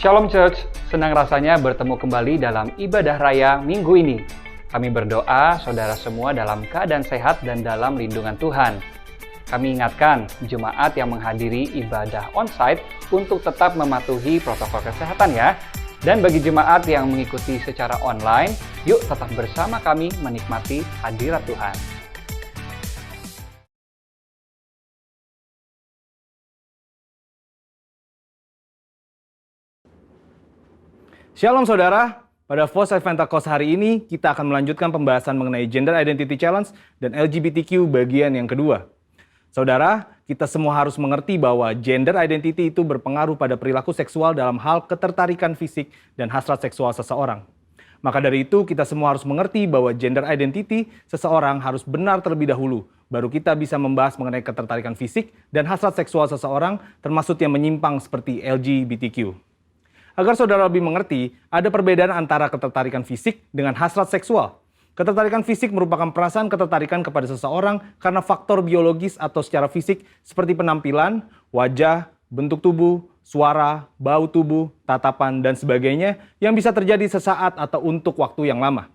Shalom Church, senang rasanya bertemu kembali dalam ibadah raya minggu ini. Kami berdoa saudara semua dalam keadaan sehat dan dalam lindungan Tuhan. Kami ingatkan jemaat yang menghadiri ibadah onsite untuk tetap mematuhi protokol kesehatan ya. Dan bagi jemaat yang mengikuti secara online, yuk tetap bersama kami menikmati hadirat Tuhan. Shalom saudara, pada Foresight Pentecost hari ini kita akan melanjutkan pembahasan mengenai Gender Identity Challenge dan LGBTQ bagian yang kedua. Saudara, kita semua harus mengerti bahwa gender identity itu berpengaruh pada perilaku seksual dalam hal ketertarikan fisik dan hasrat seksual seseorang. Maka dari itu kita semua harus mengerti bahwa gender identity seseorang harus benar terlebih dahulu, baru kita bisa membahas mengenai ketertarikan fisik dan hasrat seksual seseorang termasuk yang menyimpang seperti LGBTQ. Agar saudara lebih mengerti, ada perbedaan antara ketertarikan fisik dengan hasrat seksual. Ketertarikan fisik merupakan perasaan ketertarikan kepada seseorang karena faktor biologis atau secara fisik seperti penampilan, wajah, bentuk tubuh, suara, bau tubuh, tatapan, dan sebagainya yang bisa terjadi sesaat atau untuk waktu yang lama.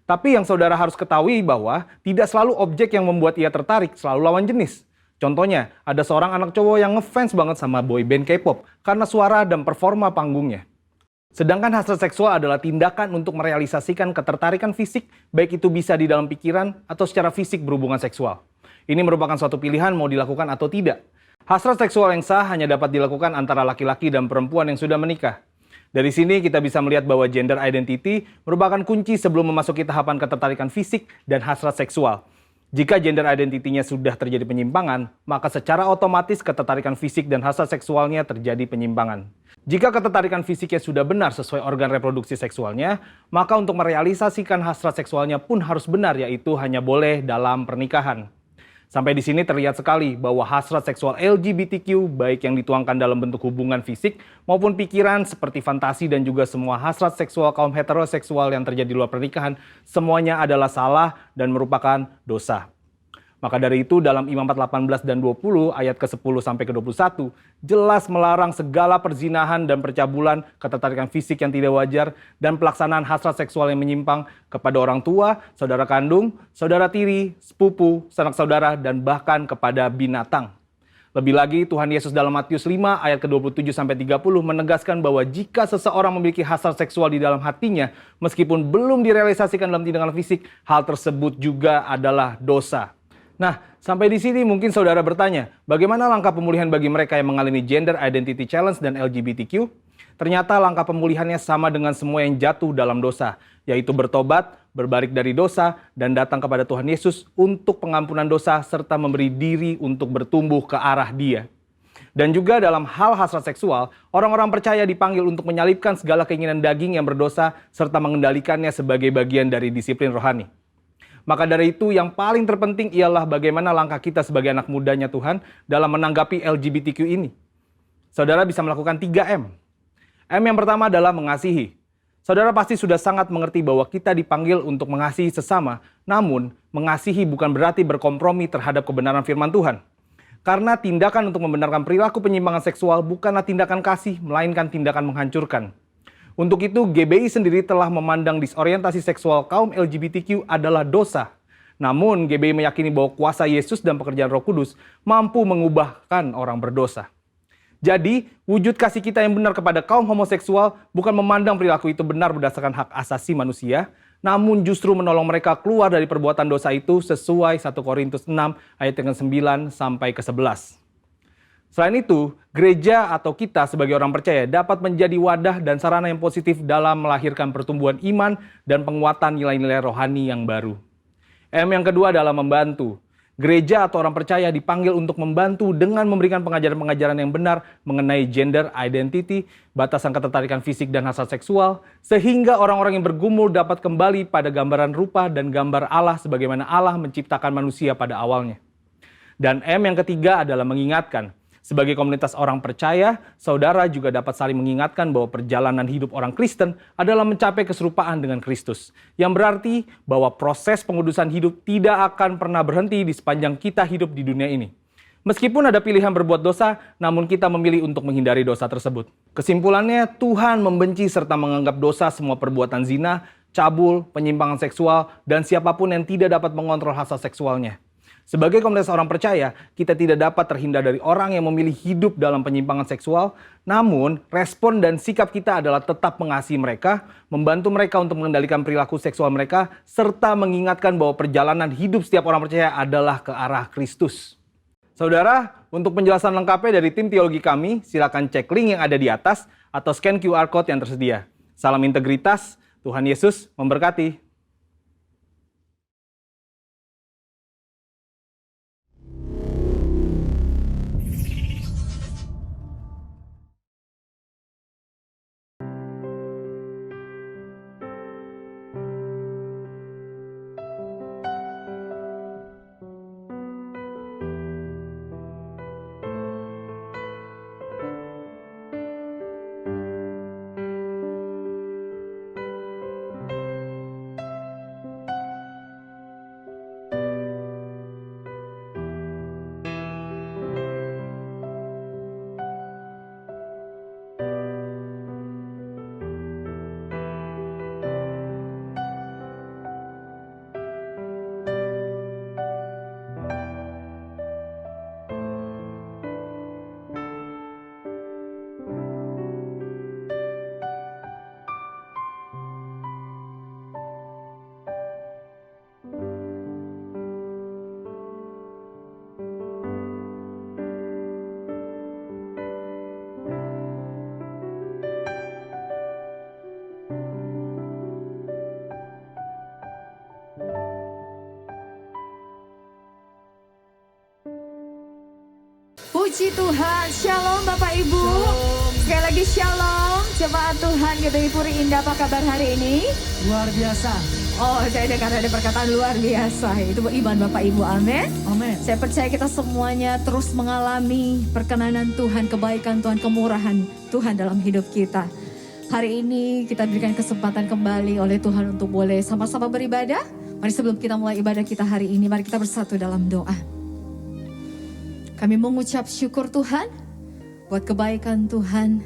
Tapi yang saudara harus ketahui bahwa tidak selalu objek yang membuat ia tertarik selalu lawan jenis. Contohnya, ada seorang anak cowok yang ngefans banget sama boyband K-pop karena suara dan performa panggungnya. Sedangkan hasrat seksual adalah tindakan untuk merealisasikan ketertarikan fisik, baik itu bisa di dalam pikiran atau secara fisik berhubungan seksual. Ini merupakan suatu pilihan mau dilakukan atau tidak. Hasrat seksual yang sah hanya dapat dilakukan antara laki-laki dan perempuan yang sudah menikah. Dari sini kita bisa melihat bahwa gender identity merupakan kunci sebelum memasuki tahapan ketertarikan fisik dan hasrat seksual. Jika gender identity-nya sudah terjadi penyimpangan, maka secara otomatis ketertarikan fisik dan hasrat seksualnya terjadi penyimpangan. Jika ketertarikan fisiknya sudah benar sesuai organ reproduksi seksualnya, maka untuk merealisasikan hasrat seksualnya pun harus benar, yaitu hanya boleh dalam pernikahan. Sampai di sini terlihat sekali bahwa hasrat seksual LGBTQ, baik yang dituangkan dalam bentuk hubungan fisik maupun pikiran seperti fantasi dan juga semua hasrat seksual kaum heteroseksual yang terjadi di luar pernikahan, semuanya adalah salah dan merupakan dosa. Maka dari itu dalam Imamat 18 dan 20 ayat ke-10 sampai ke-21 jelas melarang segala perzinahan dan percabulan, ketertarikan fisik yang tidak wajar, dan pelaksanaan hasrat seksual yang menyimpang kepada orang tua, saudara kandung, saudara tiri, sepupu, sanak saudara, dan bahkan kepada binatang. Lebih lagi Tuhan Yesus dalam Matius 5 ayat ke-27 sampai 30 menegaskan bahwa jika seseorang memiliki hasrat seksual di dalam hatinya, meskipun belum direalisasikan dalam tindakan fisik, hal tersebut juga adalah dosa. Nah, sampai di sini mungkin saudara bertanya, bagaimana langkah pemulihan bagi mereka yang mengalami Gender Identity Challenge dan LGBTQ? Ternyata langkah pemulihannya sama dengan semua yang jatuh dalam dosa, yaitu bertobat, berbalik dari dosa, dan datang kepada Tuhan Yesus untuk pengampunan dosa, serta memberi diri untuk bertumbuh ke arah Dia. Dan juga dalam hal hasrat seksual, orang-orang percaya dipanggil untuk menyalipkan segala keinginan daging yang berdosa, serta mengendalikannya sebagai bagian dari disiplin rohani. Maka dari itu yang paling terpenting ialah bagaimana langkah kita sebagai anak mudanya Tuhan dalam menanggapi LGBTQ ini. Saudara bisa melakukan 3M. M yang pertama adalah mengasihi. Saudara pasti sudah sangat mengerti bahwa kita dipanggil untuk mengasihi sesama, namun mengasihi bukan berarti berkompromi terhadap kebenaran firman Tuhan. Karena tindakan untuk membenarkan perilaku penyimpangan seksual bukanlah tindakan kasih, melainkan tindakan menghancurkan. Untuk itu, GBI sendiri telah memandang disorientasi seksual kaum LGBTQ adalah dosa. Namun, GBI meyakini bahwa kuasa Yesus dan pekerjaan Roh Kudus mampu mengubahkan orang berdosa. Jadi, wujud kasih kita yang benar kepada kaum homoseksual bukan memandang perilaku itu benar berdasarkan hak asasi manusia, namun justru menolong mereka keluar dari perbuatan dosa itu sesuai 1 Korintus 6 ayat yang ke-9 sampai ke-11. Selain itu, gereja atau kita sebagai orang percaya dapat menjadi wadah dan sarana yang positif dalam melahirkan pertumbuhan iman dan penguatan nilai-nilai rohani yang baru. M yang kedua adalah membantu. Gereja atau orang percaya dipanggil untuk membantu dengan memberikan pengajaran-pengajaran yang benar mengenai gender identity, batasan ketertarikan fisik dan hasrat seksual, sehingga orang-orang yang bergumul dapat kembali pada gambaran rupa dan gambar Allah sebagaimana Allah menciptakan manusia pada awalnya. Dan M yang ketiga adalah mengingatkan. Sebagai komunitas orang percaya, saudara juga dapat saling mengingatkan bahwa perjalanan hidup orang Kristen adalah mencapai keserupaan dengan Kristus. Yang berarti bahwa proses pengudusan hidup tidak akan pernah berhenti di sepanjang kita hidup di dunia ini. Meskipun ada pilihan berbuat dosa, namun kita memilih untuk menghindari dosa tersebut. Kesimpulannya, Tuhan membenci serta menganggap dosa semua perbuatan zina, cabul, penyimpangan seksual, dan siapapun yang tidak dapat mengontrol hasrat seksualnya. Sebagai komunitas orang percaya, kita tidak dapat terhindar dari orang yang memilih hidup dalam penyimpangan seksual, namun respon dan sikap kita adalah tetap mengasihi mereka, membantu mereka untuk mengendalikan perilaku seksual mereka, serta mengingatkan bahwa perjalanan hidup setiap orang percaya adalah ke arah Kristus. Saudara, untuk penjelasan lengkapnya dari tim teologi kami, silakan cek link yang ada di atas atau scan QR Code yang tersedia. Salam integritas, Tuhan Yesus memberkati. Puji Tuhan, Shalom Bapak Ibu. Sekali lagi Shalom, jemaat Tuhan GBI Puri Indah, apa kabar hari ini? Luar biasa. Oh, saya dengar ada perkataan luar biasa. Itu iman Bapak Ibu, amin. Amin. Saya percaya kita semuanya terus mengalami perkenanan Tuhan, kebaikan Tuhan, kemurahan Tuhan dalam hidup kita. Hari ini kita berikan kesempatan kembali oleh Tuhan untuk boleh sama-sama beribadah. Mari sebelum kita mulai ibadah kita hari ini, mari kita bersatu dalam doa. Kami mengucap syukur Tuhan buat kebaikan Tuhan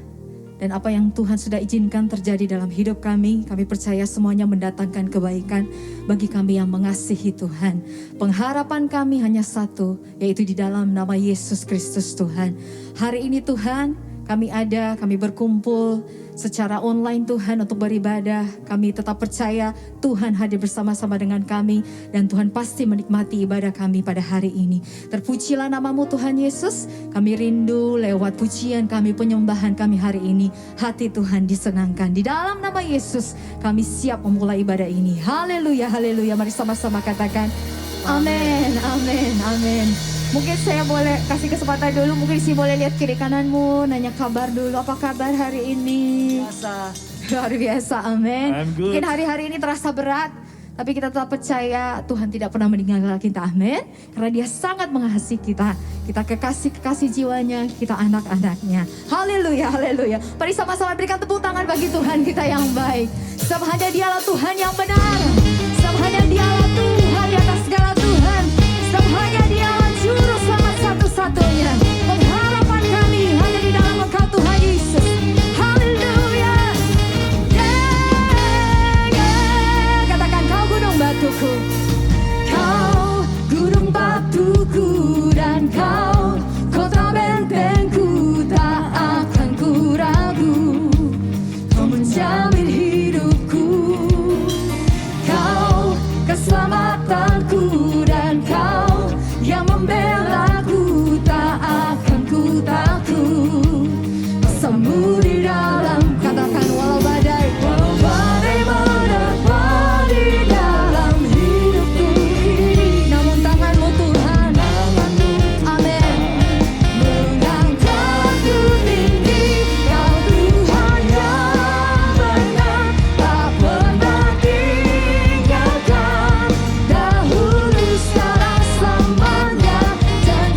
dan apa yang Tuhan sudah izinkan terjadi dalam hidup kami. Kami percaya semuanya mendatangkan kebaikan bagi kami yang mengasihi Tuhan. Pengharapan kami hanya satu, yaitu di dalam nama Yesus Kristus Tuhan. Hari ini Tuhan, kami berkumpul secara online Tuhan untuk beribadah. Kami tetap percaya Tuhan hadir bersama-sama dengan kami dan Tuhan pasti menikmati ibadah kami pada hari ini. Terpujilah namamu Tuhan Yesus. Kami rindu lewat pujian kami, penyembahan kami hari ini. Hati Tuhan disenangkan. Di dalam nama Yesus kami siap memulai ibadah ini. Haleluya, haleluya. Mari sama-sama katakan amin, amin, amin. Mungkin saya boleh kasih kesempatan dulu, mungkin sih boleh lihat kiri kananmu, nanya kabar dulu, apa kabar hari ini? Biasa. Luar biasa, amin. I'm good. Mungkin hari-hari ini terasa berat, tapi kita tetap percaya Tuhan tidak pernah meninggalkan kita, amin. Karena Dia sangat mengasihi kita. Kita kekasih jiwanya, kita anak-anaknya. Haleluya, haleluya. Mari sama-sama berikan tepuk tangan bagi Tuhan kita yang baik. Sebab hanya Dialah Tuhan yang benar. Sebab hanya Dialah Tuhan di atas segala Tuhan. Sebab hanya Dialah Juru Selamat satu-satunya. Pengharapan kami hanya di dalam Engkau Tuhan Yesus. Haleluya. Katakan kau gunung batuku. Kau gunung batuku dan kau kota bentengku, tak akan ku ragu. Kau menjamin hidupku. Kau keselamatanku dan kau yang membelaku, tak akan ku takut. Bersamamu di dalam, katakan walau badai menerpa di dalam hidupku ini, namun tanganmu Tuhan, amin, mengangkatku tinggi. Kau Tuhan yang benar, tak pernah tinggalkan. Dahulu sekarang selamanya, janji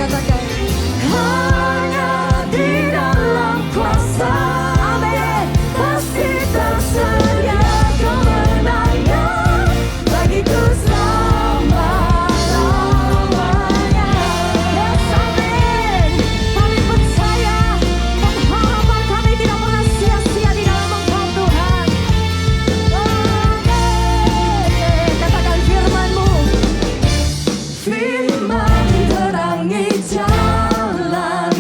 katakan hanya di dalam kuasa. Amin. Pasti tersedia kemenangan bagiku selama-lamanya. Yes, amin. Kami percaya pengharapan kami tidak pernah sia-sia di dalam Engkau Tuhan. Amin. Katakan firman-Mu. Firman terangi jalan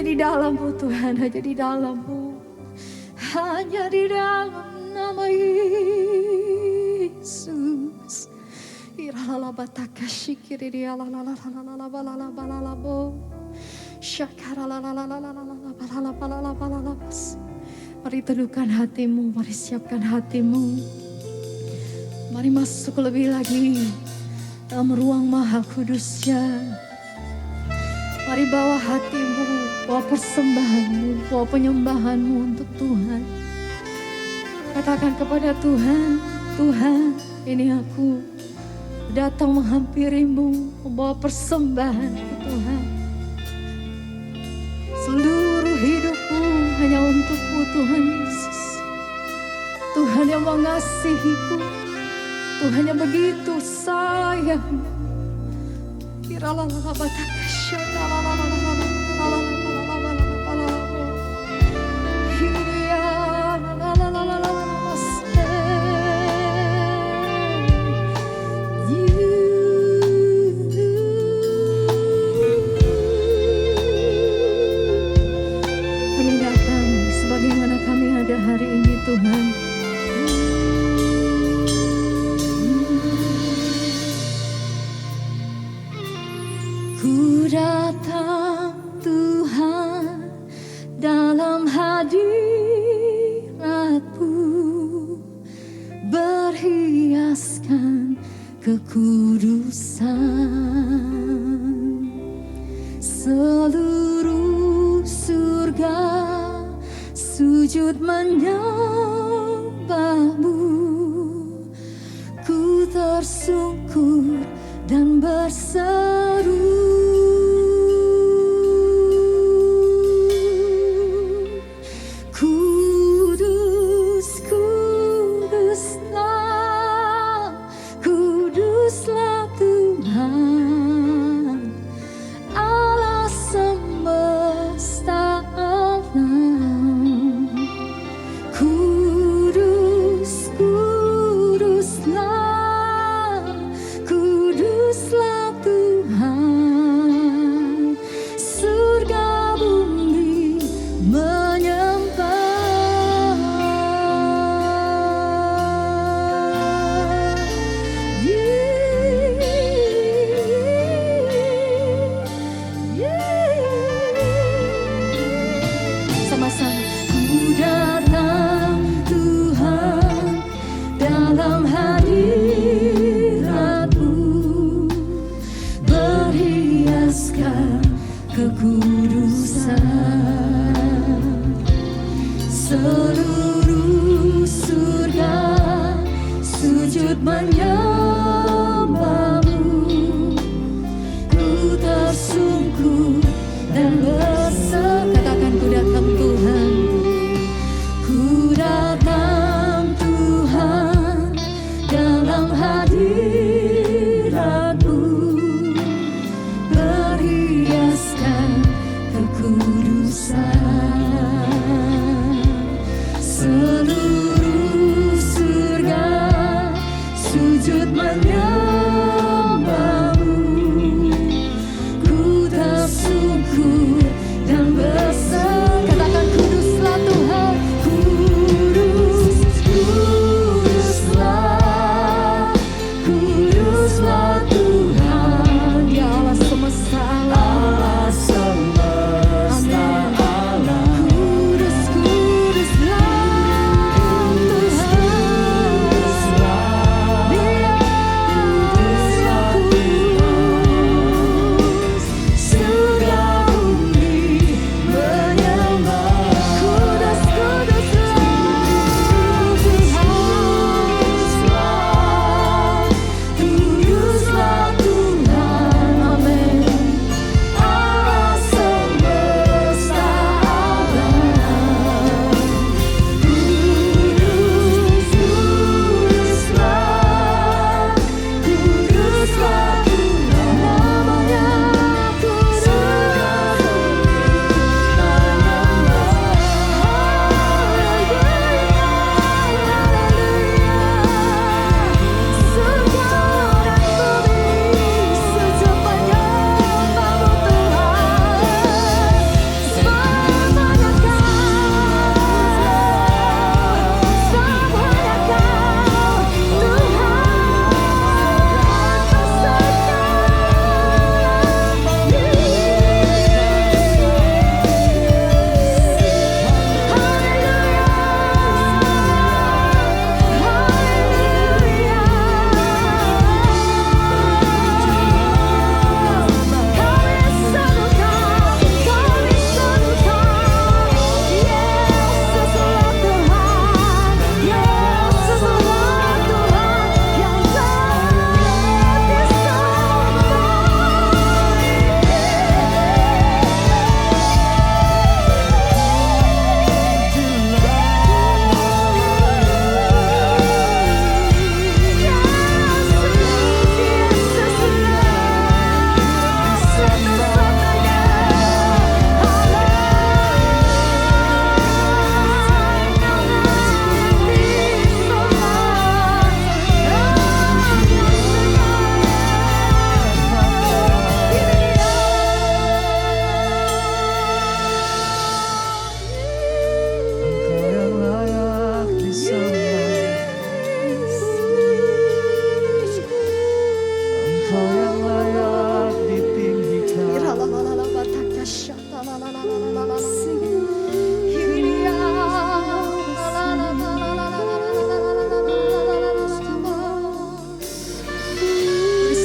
di dalam-Mu Tuhan, hanya di dalam-Mu. Hanya di dalam nama Yesus. Mari teduhkan hatimu, mari siapkan hatimu. Mari masuk lebih lagi dalam ruang Maha Kudusnya. Mari bawa hatimu, bawa persembahanmu, bawa penyembahanmu untuk Tuhan. Katakan kepada Tuhan, Tuhan, ini aku datang menghampirimu, membawa persembahan ke Tuhan. Seluruh hidupku hanya untukmu Tuhan Yesus. Tuhan yang mengasihiku, Tuhan yang begitu sayang. Kami datang sebagaimana kami ada hari ini Tuhan. Ku datang Tuhan dalam hadirat-Mu, berhiaskan kekudusan. Seluruh surga sujud menyembah-Mu, ku tersungkur dan berseru, Kudus, kuduslah, kuduslah Tuhan, Allah semesta alam. Kudus, kuduslah, kuduslah Tuhan, surga bumi menyembah. Sama-sama. Ku datang Tuhan dalam hadirat-Mu, berhiaskan kekudusan. Seluruh surga sujud menyembah-Mu, ku tersungkur dan berseru. Katakan ku datang Tuhan, ku datang Tuhan dalam hadirat-Mu, berhiaskan kekudusan. Seluruh surga sujud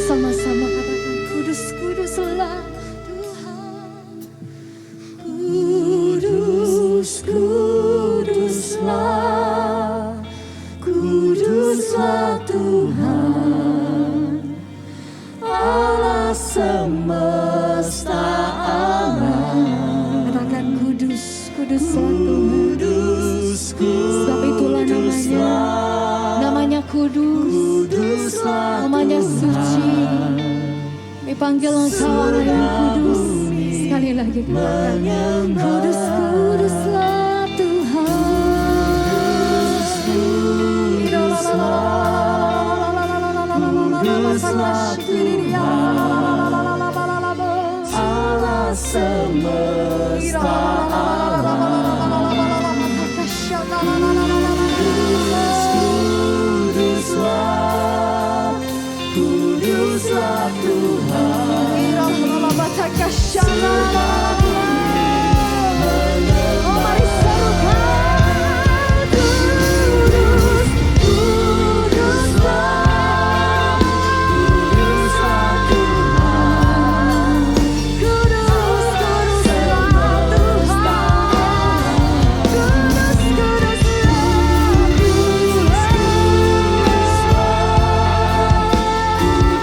Sama-sama katakan kudus, kuduslah Tuhan. Kudus, kuduslah, kuduslah Tuhan, Allah semesta alam. Katakan kudus, kuduslah Tuhan. Sebab itulah namanya kudus, namanya suci. Kami panggil Engkau Allah yang kudus. Sekali lagi katakan kudus, kuduslah Tuhan. Kuduslah Tuhan, Allah semesta alam. Kuduslah Tuhan, oh mari serukan kudus, kuduslah,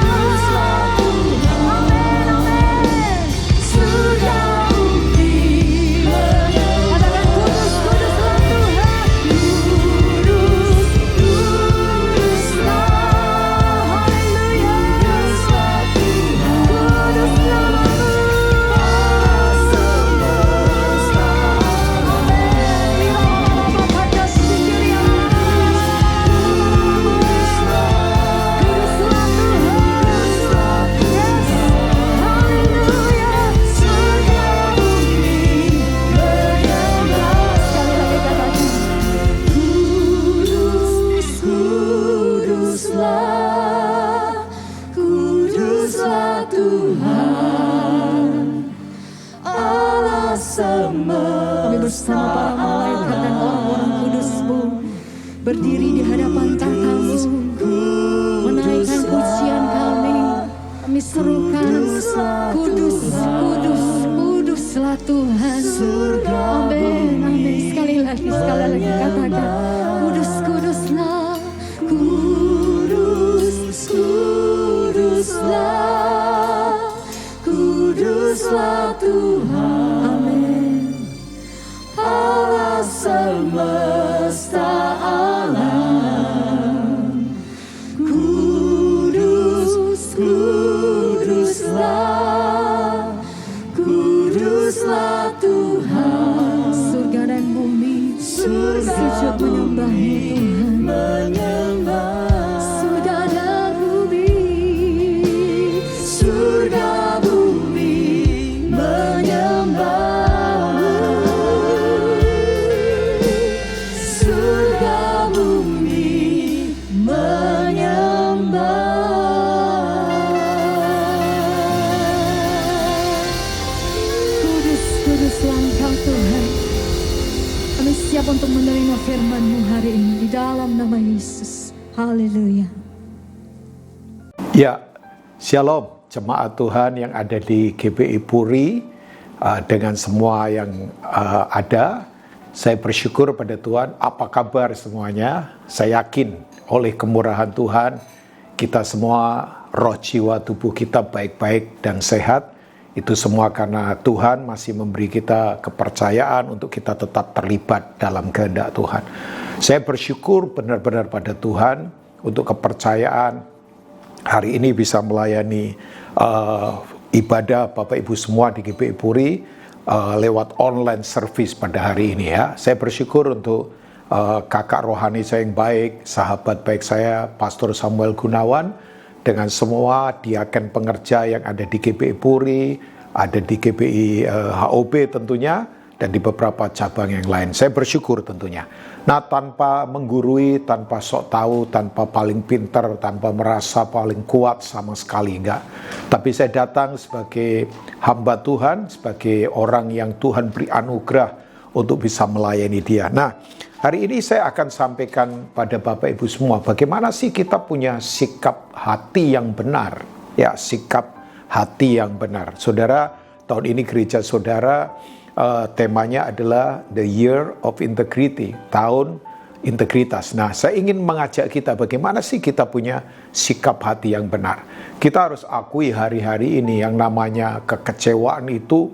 kuduslah Tuhan, kudus, kuduslah Tuhan, kudus, bersama para malaikat dan orang-orang kudus-Mu berdiri di hadapan tahta-Mu, menaikkan pujian kami. Kami serukan kudus, kudus, kuduslah Tuhan. Amin, amin. Sekali lagi katakan kudus, kuduslah, kudus, kuduslah, kuduslah Tuhan. Amin. Allah semesta alam, kudus, kuduslah, kuduslah Tuhan. Surga dan bumi sujud menyembah-Mu Tuhan. Surga dan bumi, surga bumi menyembah. Siap untuk menerima firman-Mu hari ini di dalam nama Yesus. Haleluya. Ya, Shalom jemaat Tuhan yang ada di GBI Puri, dengan semua yang ada. Saya bersyukur pada Tuhan. Apa kabar semuanya? Saya yakin oleh kemurahan Tuhan kita semua, roh jiwa tubuh kita baik-baik dan sehat. Itu semua karena Tuhan masih memberi kita kepercayaan untuk kita tetap terlibat dalam kehendak Tuhan. Saya bersyukur benar-benar pada Tuhan untuk kepercayaan hari ini bisa melayani ibadah Bapak Ibu semua di GBI Puri lewat online service pada hari ini ya. Saya bersyukur untuk kakak rohani saya yang baik, sahabat baik saya, Pastor Samuel Gunawan, dengan semua diaken pengerja yang ada di GBI Puri, ada di GBI HOB tentunya, dan di beberapa cabang yang lain. Saya bersyukur tentunya. Nah, tanpa menggurui, tanpa sok tahu, tanpa paling pintar, tanpa merasa paling kuat sama sekali, enggak. Tapi saya datang sebagai hamba Tuhan, sebagai orang yang Tuhan beri anugerah untuk bisa melayani Dia. Nah, hari ini saya akan sampaikan pada Bapak Ibu semua, bagaimana sih kita punya sikap hati yang benar. Ya, sikap hati yang benar. Saudara, tahun ini gereja saudara temanya adalah The Year of Integrity, tahun integritas. Nah, saya ingin mengajak kita bagaimana sih kita punya sikap hati yang benar. Kita harus akui hari-hari ini yang namanya kekecewaan itu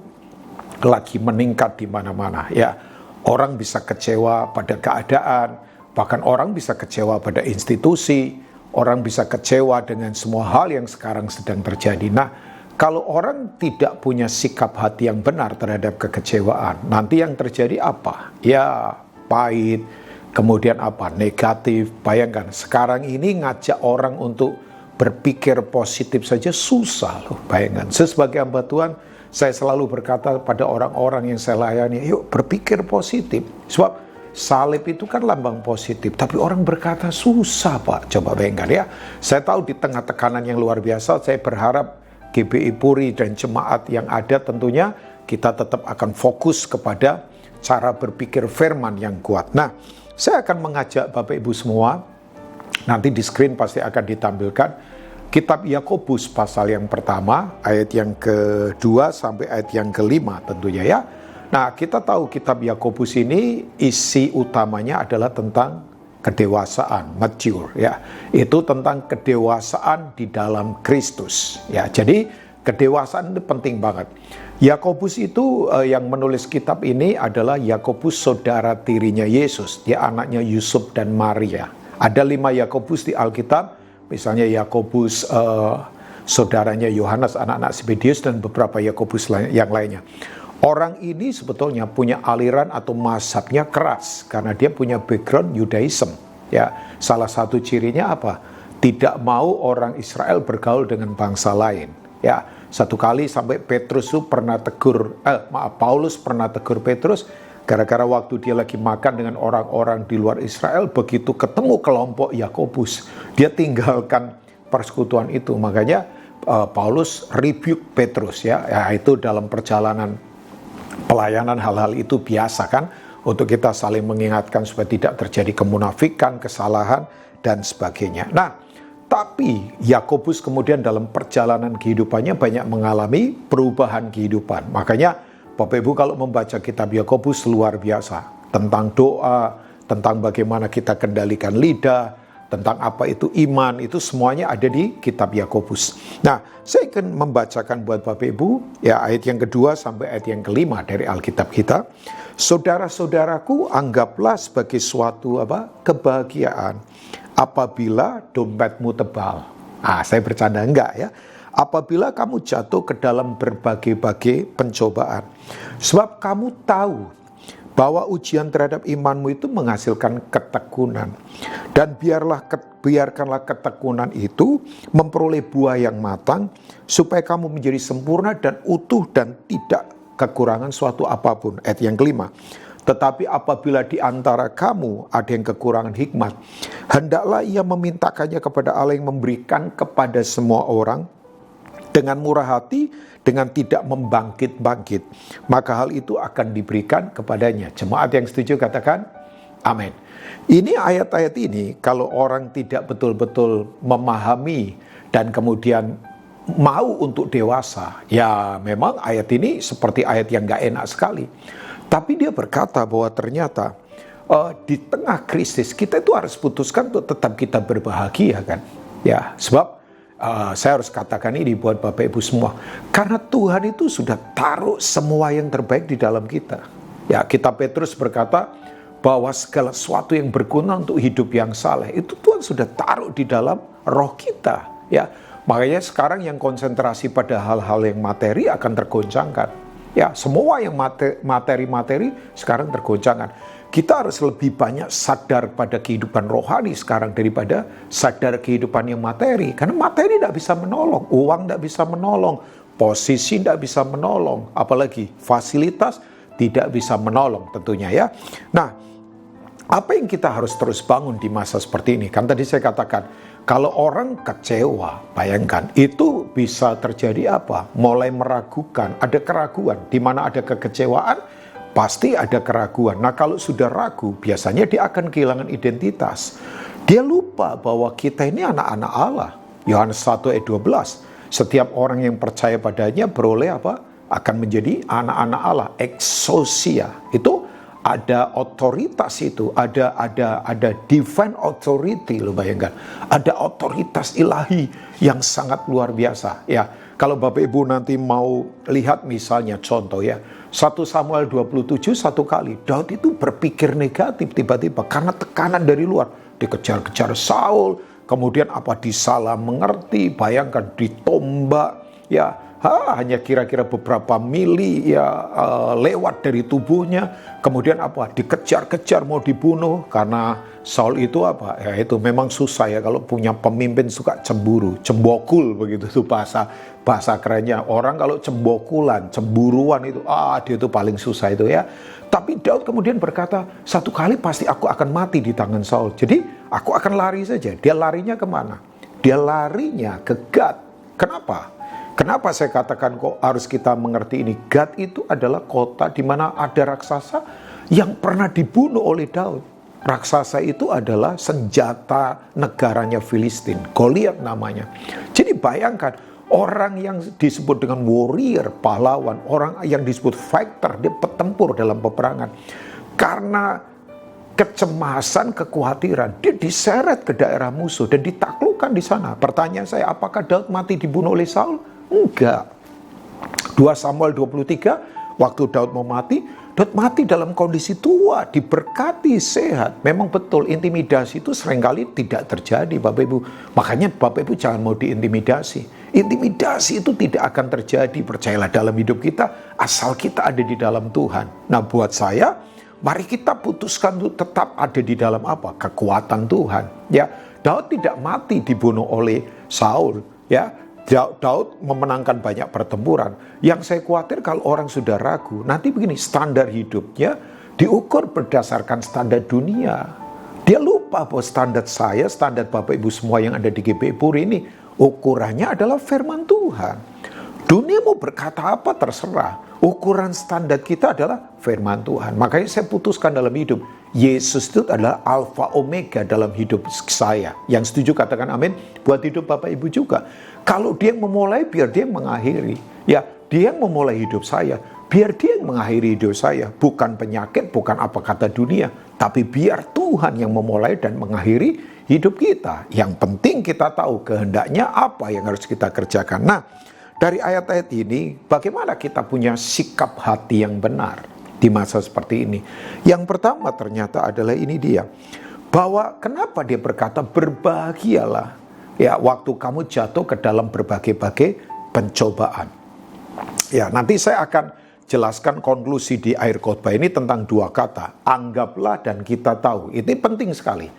lagi meningkat di mana-mana. Ya, orang bisa kecewa pada keadaan, bahkan orang bisa kecewa pada institusi, orang bisa kecewa dengan semua hal yang sekarang sedang terjadi. Nah, kalau orang tidak punya sikap hati yang benar terhadap kekecewaan, nanti yang terjadi apa? Ya, pahit, kemudian apa? Negatif. Bayangkan, sekarang ini ngajak orang untuk berpikir positif saja susah loh. Bayangkan, saya sebagai hamba Tuhan, saya selalu berkata pada orang-orang yang saya layani, yuk berpikir positif. Sebab salib itu kan lambang positif, tapi orang berkata susah, Pak. Coba bayangkan ya. Saya tahu di tengah tekanan yang luar biasa, saya berharap GBI Puri dan jemaat yang ada tentunya kita tetap akan fokus kepada cara berpikir firman yang kuat. Nah, saya akan mengajak Bapak Ibu semua, nanti di screen pasti akan ditampilkan kitab Yakobus pasal yang pertama, ayat yang kedua sampai ayat yang kelima tentunya ya. Nah, kita tahu kitab Yakobus ini isi utamanya adalah tentang kedewasaan, mature ya. Itu tentang kedewasaan di dalam Kristus ya. Jadi kedewasaan itu penting banget. Yakobus itu yang menulis kitab ini adalah Yakobus saudara tirinya Yesus. Dia anaknya Yusuf dan Maria. Ada 5 Yakobus di Alkitab. Misalnya Yakobus saudaranya Yohanes, anak-anak Zebedius, dan beberapa Yakobus yang lainnya. Orang ini sebetulnya punya aliran atau mazhabnya keras karena dia punya background Yudaism. Ya, salah satu cirinya apa? Tidak mau orang Israel bergaul dengan bangsa lain. Ya, satu kali sampai Petrus itu pernah Paulus pernah tegur Petrus gara-gara waktu dia lagi makan dengan orang-orang di luar Israel, begitu ketemu kelompok Yakobus, dia tinggalkan persekutuan itu. Makanya Paulus rebuke Petrus ya. Ya, itu dalam perjalanan pelayanan hal-hal itu biasa kan, untuk kita saling mengingatkan supaya tidak terjadi kemunafikan, kesalahan, dan sebagainya. Nah, tapi Yakobus kemudian dalam perjalanan kehidupannya banyak mengalami perubahan kehidupan. Makanya Bapak Ibu kalau membaca kitab Yakobus luar biasa. Tentang doa, tentang bagaimana kita kendalikan lidah, tentang apa itu iman, itu semuanya ada di kitab Yakobus. Nah, saya akan membacakan buat Bapak Ibu ya ayat yang kedua sampai ayat yang kelima dari Alkitab kita. Saudara-saudaraku, anggaplah sebagai suatu kebahagiaan apabila dompetmu tebal. Saya bercanda enggak ya. Apabila kamu jatuh ke dalam berbagai-bagai pencobaan. Sebab kamu tahu bahwa ujian terhadap imanmu itu menghasilkan ketekunan. Dan biarkanlah ketekunan itu memperoleh buah yang matang, supaya kamu menjadi sempurna dan utuh dan tidak kekurangan suatu apapun. Ayat yang kelima. Tetapi apabila di antara kamu ada yang kekurangan hikmat, hendaklah ia memintakannya kepada Allah yang memberikan kepada semua orang dengan murah hati, dengan tidak membangkit-bangkit, maka hal itu akan diberikan kepadanya. Jemaat yang setuju katakan amin. Ini ayat-ayat ini kalau orang tidak betul-betul memahami dan kemudian mau untuk dewasa, ya memang ayat ini seperti ayat yang gak enak sekali. Tapi dia berkata bahwa ternyata di tengah krisis kita itu harus putuskan untuk tetap kita berbahagia kan. Ya, sebab saya harus katakan ini buat Bapak Ibu semua. Karena Tuhan itu sudah taruh semua yang terbaik di dalam kita. Ya, kitab Petrus berkata bahwa segala sesuatu yang berguna untuk hidup yang saleh itu Tuhan sudah taruh di dalam roh kita. Ya, makanya sekarang yang konsentrasi pada hal-hal yang materi akan tergoncangkan. Ya, semua yang materi-materi sekarang tergoncangkan. Kita harus lebih banyak sadar pada kehidupan rohani sekarang daripada sadar kehidupan yang materi. Karena materi tidak bisa menolong, uang tidak bisa menolong, posisi tidak bisa menolong, apalagi fasilitas tidak bisa menolong tentunya ya. Nah, apa yang kita harus terus bangun di masa seperti ini? Kan tadi saya katakan, kalau orang kecewa, bayangkan, itu bisa terjadi apa? Mulai meragukan, ada keraguan. Di mana ada kekecewaan, pasti ada keraguan. Nah, kalau sudah ragu, biasanya dia akan kehilangan identitas. Dia lupa bahwa kita ini anak-anak Allah. Yohanes 1 ayat 12. Setiap orang yang percaya padanya beroleh apa? Akan menjadi anak-anak Allah. Exousia. Itu ada otoritas itu, ada divine authority, lo bayangkan. Ada otoritas ilahi yang sangat luar biasa. Ya, kalau Bapak Ibu nanti mau lihat misalnya contoh ya, 1 Samuel 27 satu kali Daud itu berpikir negatif tiba-tiba karena tekanan dari luar. Dikejar-kejar Saul, kemudian apa disalah mengerti, bayangkan ditombak, ya. Hanya kira-kira beberapa mili ya lewat dari tubuhnya, kemudian apa dikejar-kejar mau dibunuh karena Saul itu apa ya, itu memang susah ya kalau punya pemimpin suka cemburu, cembokul begitu tuh bahasa kerennya. Orang kalau cembokulan, cemburuan itu dia itu paling susah itu ya. Tapi Daud kemudian berkata, satu kali pasti aku akan mati di tangan Saul, jadi aku akan lari saja. Dia larinya kemana? Dia larinya ke Gad. Kenapa? Kenapa saya katakan kok harus kita mengerti ini? Gad itu adalah kota di mana ada raksasa yang pernah dibunuh oleh Daud. Raksasa itu adalah senjata negaranya Filistin, Goliat namanya. Jadi bayangkan, orang yang disebut dengan warrior, pahlawan, orang yang disebut fighter, dia petempur dalam peperangan. Karena kecemasan, kekhawatiran, dia diseret ke daerah musuh dan ditaklukkan di sana. Pertanyaan saya, apakah Daud mati dibunuh oleh Saul? Enggak. 2 Samuel 23, waktu Daud mau mati, Daud mati dalam kondisi tua, diberkati, sehat. Memang betul, intimidasi itu seringkali tidak terjadi, Bapak Ibu. Makanya Bapak Ibu jangan mau diintimidasi. Intimidasi itu tidak akan terjadi, percayalah, dalam hidup kita, asal kita ada di dalam Tuhan. Nah, buat saya, mari kita putuskan untuk tetap ada di dalam apa? Kekuatan Tuhan. Ya, Daud tidak mati dibunuh oleh Saul, ya. Daud memenangkan banyak pertempuran. Yang saya khawatir kalau orang sudah ragu, nanti begini, standar hidupnya diukur berdasarkan standar dunia. Dia lupa bahwa standar saya, standar Bapak Ibu semua yang ada di GBI Puri ini, ukurannya adalah firman Tuhan. Dunia mau berkata apa terserah. Ukuran standar kita adalah firman Tuhan. Makanya saya putuskan dalam hidup, Yesus itu adalah Alfa Omega dalam hidup saya. Yang setuju katakan amin. Buat hidup Bapak Ibu juga. Kalau dia yang memulai, biar dia yang mengakhiri. Ya, dia yang memulai hidup saya, biar dia yang mengakhiri hidup saya. Bukan penyakit, bukan apa kata dunia. Tapi biar Tuhan yang memulai dan mengakhiri hidup kita. Yang penting kita tahu kehendaknya apa yang harus kita kerjakan. Nah, dari ayat-ayat ini, bagaimana kita punya sikap hati yang benar di masa seperti ini? Yang pertama ternyata adalah ini dia. Bahwa kenapa dia berkata berbahagialah. Ya, waktu kamu jatuh ke dalam berbagai-bagai pencobaan. Ya, nanti saya akan jelaskan konklusi di akhir khotbah ini tentang 2 kata. Anggaplah dan kita tahu. Ini penting sekali.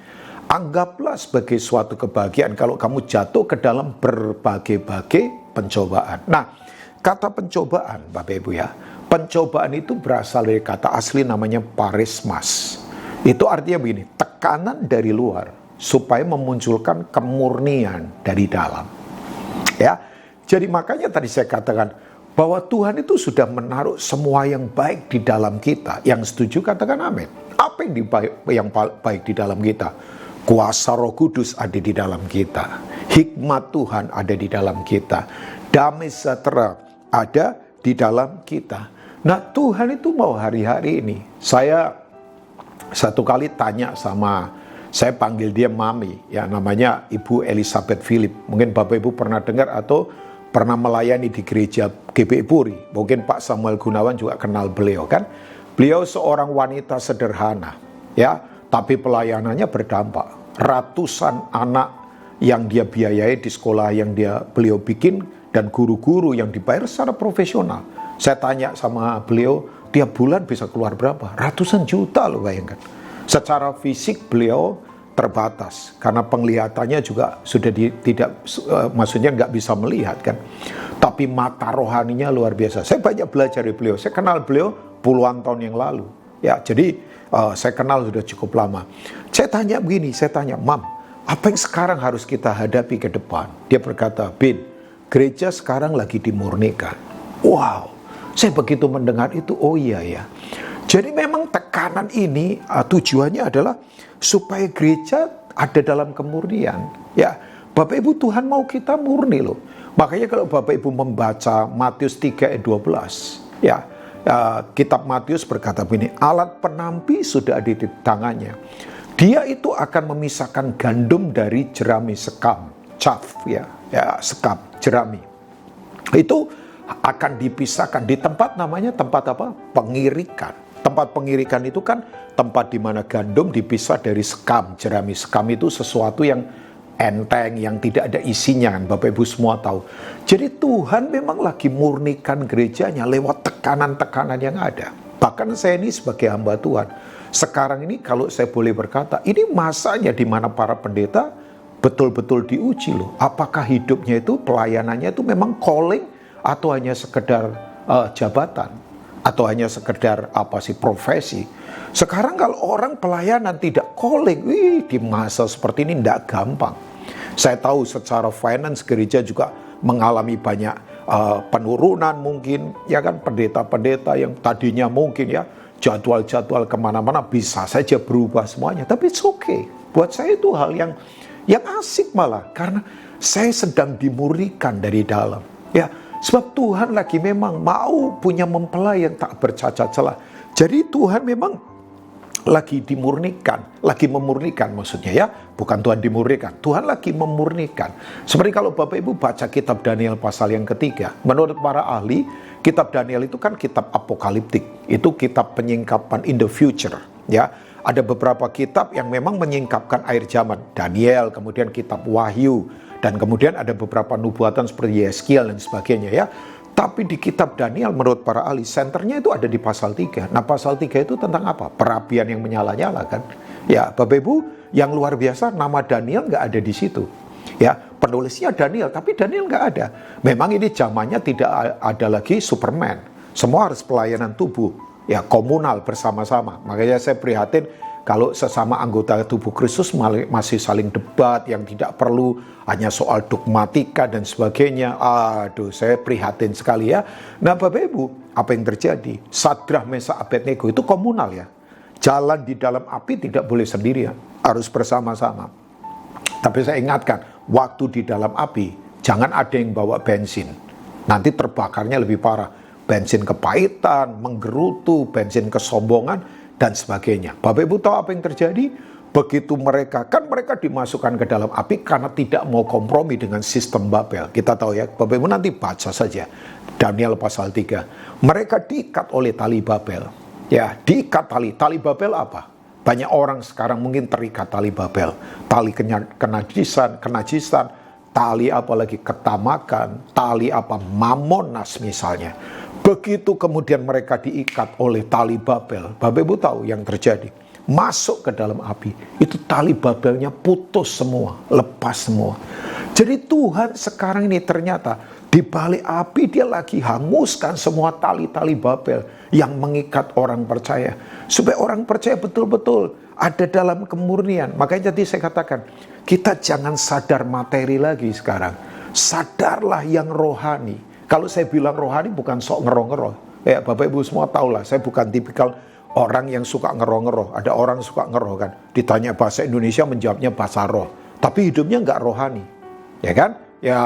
Anggaplah sebagai suatu kebahagiaan kalau kamu jatuh ke dalam berbagai-bagai pencobaan. Nah, kata pencobaan, Bapak Ibu ya. Pencobaan itu berasal dari kata asli namanya parismas. Itu artinya begini, tekanan dari luar supaya memunculkan kemurnian dari dalam. Ya. Jadi makanya tadi saya katakan bahwa Tuhan itu sudah menaruh semua yang baik di dalam kita. Yang setuju katakan amin. Apa yang baik di dalam kita? Kuasa Roh Kudus ada di dalam kita. Hikmat Tuhan ada di dalam kita. Damai sejahtera ada di dalam kita. Nah, Tuhan itu mau hari-hari ini. Saya satu kali tanya sama, saya panggil dia Mami, ya namanya Ibu Elizabeth Philip. Mungkin Bapak Ibu pernah dengar atau pernah melayani di gereja GBI Puri. Mungkin Pak Samuel Gunawan juga kenal beliau kan. Beliau seorang wanita sederhana, ya, tapi pelayanannya berdampak. Ratusan anak yang dia biayai di sekolah yang beliau bikin dan guru-guru yang dibayar secara profesional. Saya tanya sama beliau, tiap bulan bisa keluar berapa? Ratusan juta loh, bayangkan. Secara fisik beliau terbatas karena penglihatannya juga sudah maksudnya nggak bisa melihat kan. Tapi mata rohaninya luar biasa. Saya banyak belajar dari beliau. Saya kenal beliau puluhan tahun yang lalu. Ya, jadi saya kenal sudah cukup lama. Saya tanya, Mam, apa yang sekarang harus kita hadapi ke depan? Dia berkata, Bin, gereja sekarang lagi dimurnikan. Wow, saya begitu mendengar itu, oh iya ya. Jadi memang tekanan ini tujuannya adalah supaya gereja ada dalam kemurnian. Ya, Bapak Ibu, Tuhan mau kita murni loh. Makanya kalau Bapak Ibu membaca Matius 3 ayat 12, ya, kitab Matius berkata begini, alat penampi sudah ada di tangannya. Dia itu akan memisahkan gandum dari jerami sekam, chaff, sekam, jerami. Itu akan dipisahkan di tempat namanya tempat apa? Pengirikan. Tempat pengirikan itu kan tempat di mana gandum dipisah dari sekam, jerami. Sekam itu sesuatu yang enteng, yang tidak ada isinya kan, Bapak Ibu semua tahu. Jadi Tuhan memang lagi murnikan gerejanya lewat tekanan-tekanan yang ada. Bahkan saya ini sebagai hamba Tuhan, sekarang ini kalau saya boleh berkata, ini masanya di mana para pendeta betul-betul diuji loh. Apakah hidupnya itu, pelayanannya itu memang calling atau hanya sekedar jabatan? Atau hanya sekedar profesi. Sekarang kalau orang pelayanan tidak calling, di masa seperti ini tidak gampang. Saya tahu secara finance gereja juga mengalami banyak penurunan mungkin, ya kan, pendeta-pendeta yang tadinya mungkin ya jadwal-jadwal kemana-mana bisa saja berubah semuanya. Tapi it's okay. Buat saya itu hal yang asik malah, karena saya sedang dimurnikan dari dalam. Ya, sebab Tuhan lagi memang mau punya mempelai yang tak bercacat celah. Jadi Tuhan memang lagi dimurnikan, lagi memurnikan maksudnya ya. Bukan Tuhan dimurnikan, Tuhan lagi memurnikan. Seperti kalau Bapak Ibu baca kitab Daniel pasal yang ketiga. Menurut para ahli, kitab Daniel itu kan kitab apokaliptik. Itu kitab penyingkapan in the future. Ya, ada beberapa kitab yang memang menyingkapkan akhir zaman. Daniel, kemudian kitab Wahyu. Dan kemudian ada beberapa nubuatan seperti Yeskiel dan sebagainya ya. Tapi di kitab Daniel menurut para ahli, senternya itu ada di pasal 3. Nah pasal 3 itu tentang apa? Perapian yang menyala-nyala kan. Ya Bapak Ibu, yang luar biasa nama Daniel nggak ada di situ. Ya, penulisnya Daniel, tapi Daniel nggak ada. Memang ini zamannya tidak ada lagi Superman. Semua harus pelayanan tubuh. Ya, komunal bersama-sama. Makanya saya prihatin kalau sesama anggota tubuh Kristus masih saling debat yang tidak perlu, hanya soal dogmatika dan sebagainya. Aduh, saya prihatin sekali ya. Nah Bapak Ibu, apa yang terjadi? Sadrah, Mesak, Abednego itu komunal ya. Jalan di dalam api tidak boleh sendirian, harus bersama-sama. Tapi saya ingatkan, waktu di dalam api, jangan ada yang bawa bensin. Nanti terbakarnya lebih parah. Bensin kepahitan, menggerutu, bensin kesombongan, dan sebagainya. Bapak Ibu tahu apa yang terjadi? Begitu mereka dimasukkan ke dalam api karena tidak mau kompromi dengan sistem Babel. Kita tahu ya, Bapak Ibu nanti baca saja Daniel pasal 3. Mereka diikat oleh tali Babel. Ya, diikat tali Babel apa? Banyak orang sekarang mungkin terikat tali Babel. Tali kenajisan, tali apalagi ketamakan, tali mamonas misalnya. Begitu kemudian mereka diikat oleh tali Babel, Bapak Ibu tahu yang terjadi. Masuk ke dalam api, itu tali Babelnya putus semua, lepas semua. Jadi Tuhan sekarang ini ternyata di balik api dia lagi hanguskan semua tali-tali Babel yang mengikat orang percaya. Supaya orang percaya betul-betul ada dalam kemurnian. Makanya tadi saya katakan, kita jangan sadar materi lagi sekarang. Sadarlah yang rohani. Kalau saya bilang rohani bukan sok ngeroh-ngeroh. Ya Bapak Ibu semua tahu lah, saya bukan tipikal orang yang suka ngeroh-ngeroh. Ada orang suka ngeroh kan. Ditanya bahasa Indonesia menjawabnya bahasa roh. Tapi hidupnya nggak rohani. Ya kan? Ya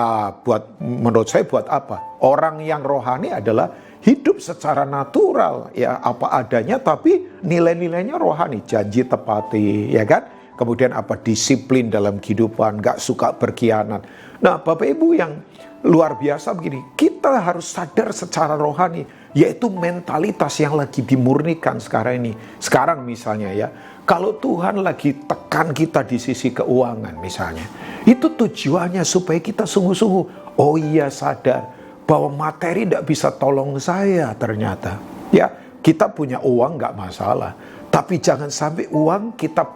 menurut saya buat apa? Orang yang rohani adalah hidup secara natural. Ya apa adanya tapi nilai-nilainya rohani. Janji tepati. Ya kan? Kemudian disiplin dalam kehidupan. Nggak suka berkhianat. Nah Bapak Ibu yang luar biasa begini, kita harus sadar secara rohani, yaitu mentalitas yang lagi dimurnikan sekarang ini. Sekarang misalnya ya, kalau Tuhan lagi tekan kita di sisi keuangan misalnya, itu tujuannya supaya kita sungguh-sungguh, oh iya sadar bahwa materi tidak bisa tolong saya ternyata. Ya, kita punya uang nggak masalah, Tapi jangan sampai uang kita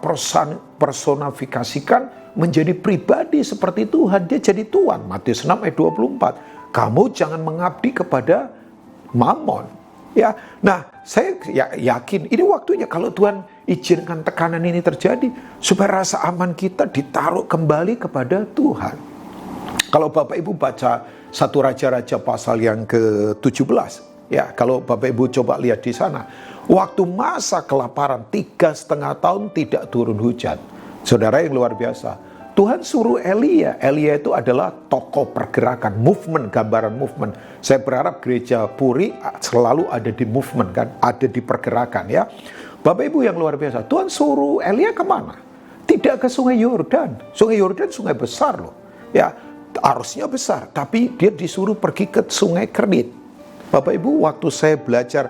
personifikasikan menjadi pribadi seperti Tuhan. Dia jadi Tuhan. Matius 6 ayat 24. Kamu jangan mengabdi kepada mamon. Ya, nah saya yakin ini waktunya kalau Tuhan izinkan tekanan ini terjadi supaya rasa aman kita ditaruh kembali kepada Tuhan. Kalau Bapak Ibu baca 1 Raja-Raja pasal yang ke-17, ya kalau Bapak Ibu coba lihat di sana, waktu masa kelaparan 3,5 tahun tidak turun hujan. Saudara yang luar biasa, Tuhan suruh Elia. Elia itu adalah tokoh pergerakan, movement, gambaran movement. Saya berharap gereja Puri selalu ada di movement kan, ada di pergerakan ya. Bapak Ibu yang luar biasa, Tuhan suruh Elia kemana? Tidak ke Sungai Yordan. Sungai Yordan sungai besar loh. Ya, arusnya besar, tapi dia disuruh pergi ke Sungai Kerit. Bapak Ibu, waktu saya belajar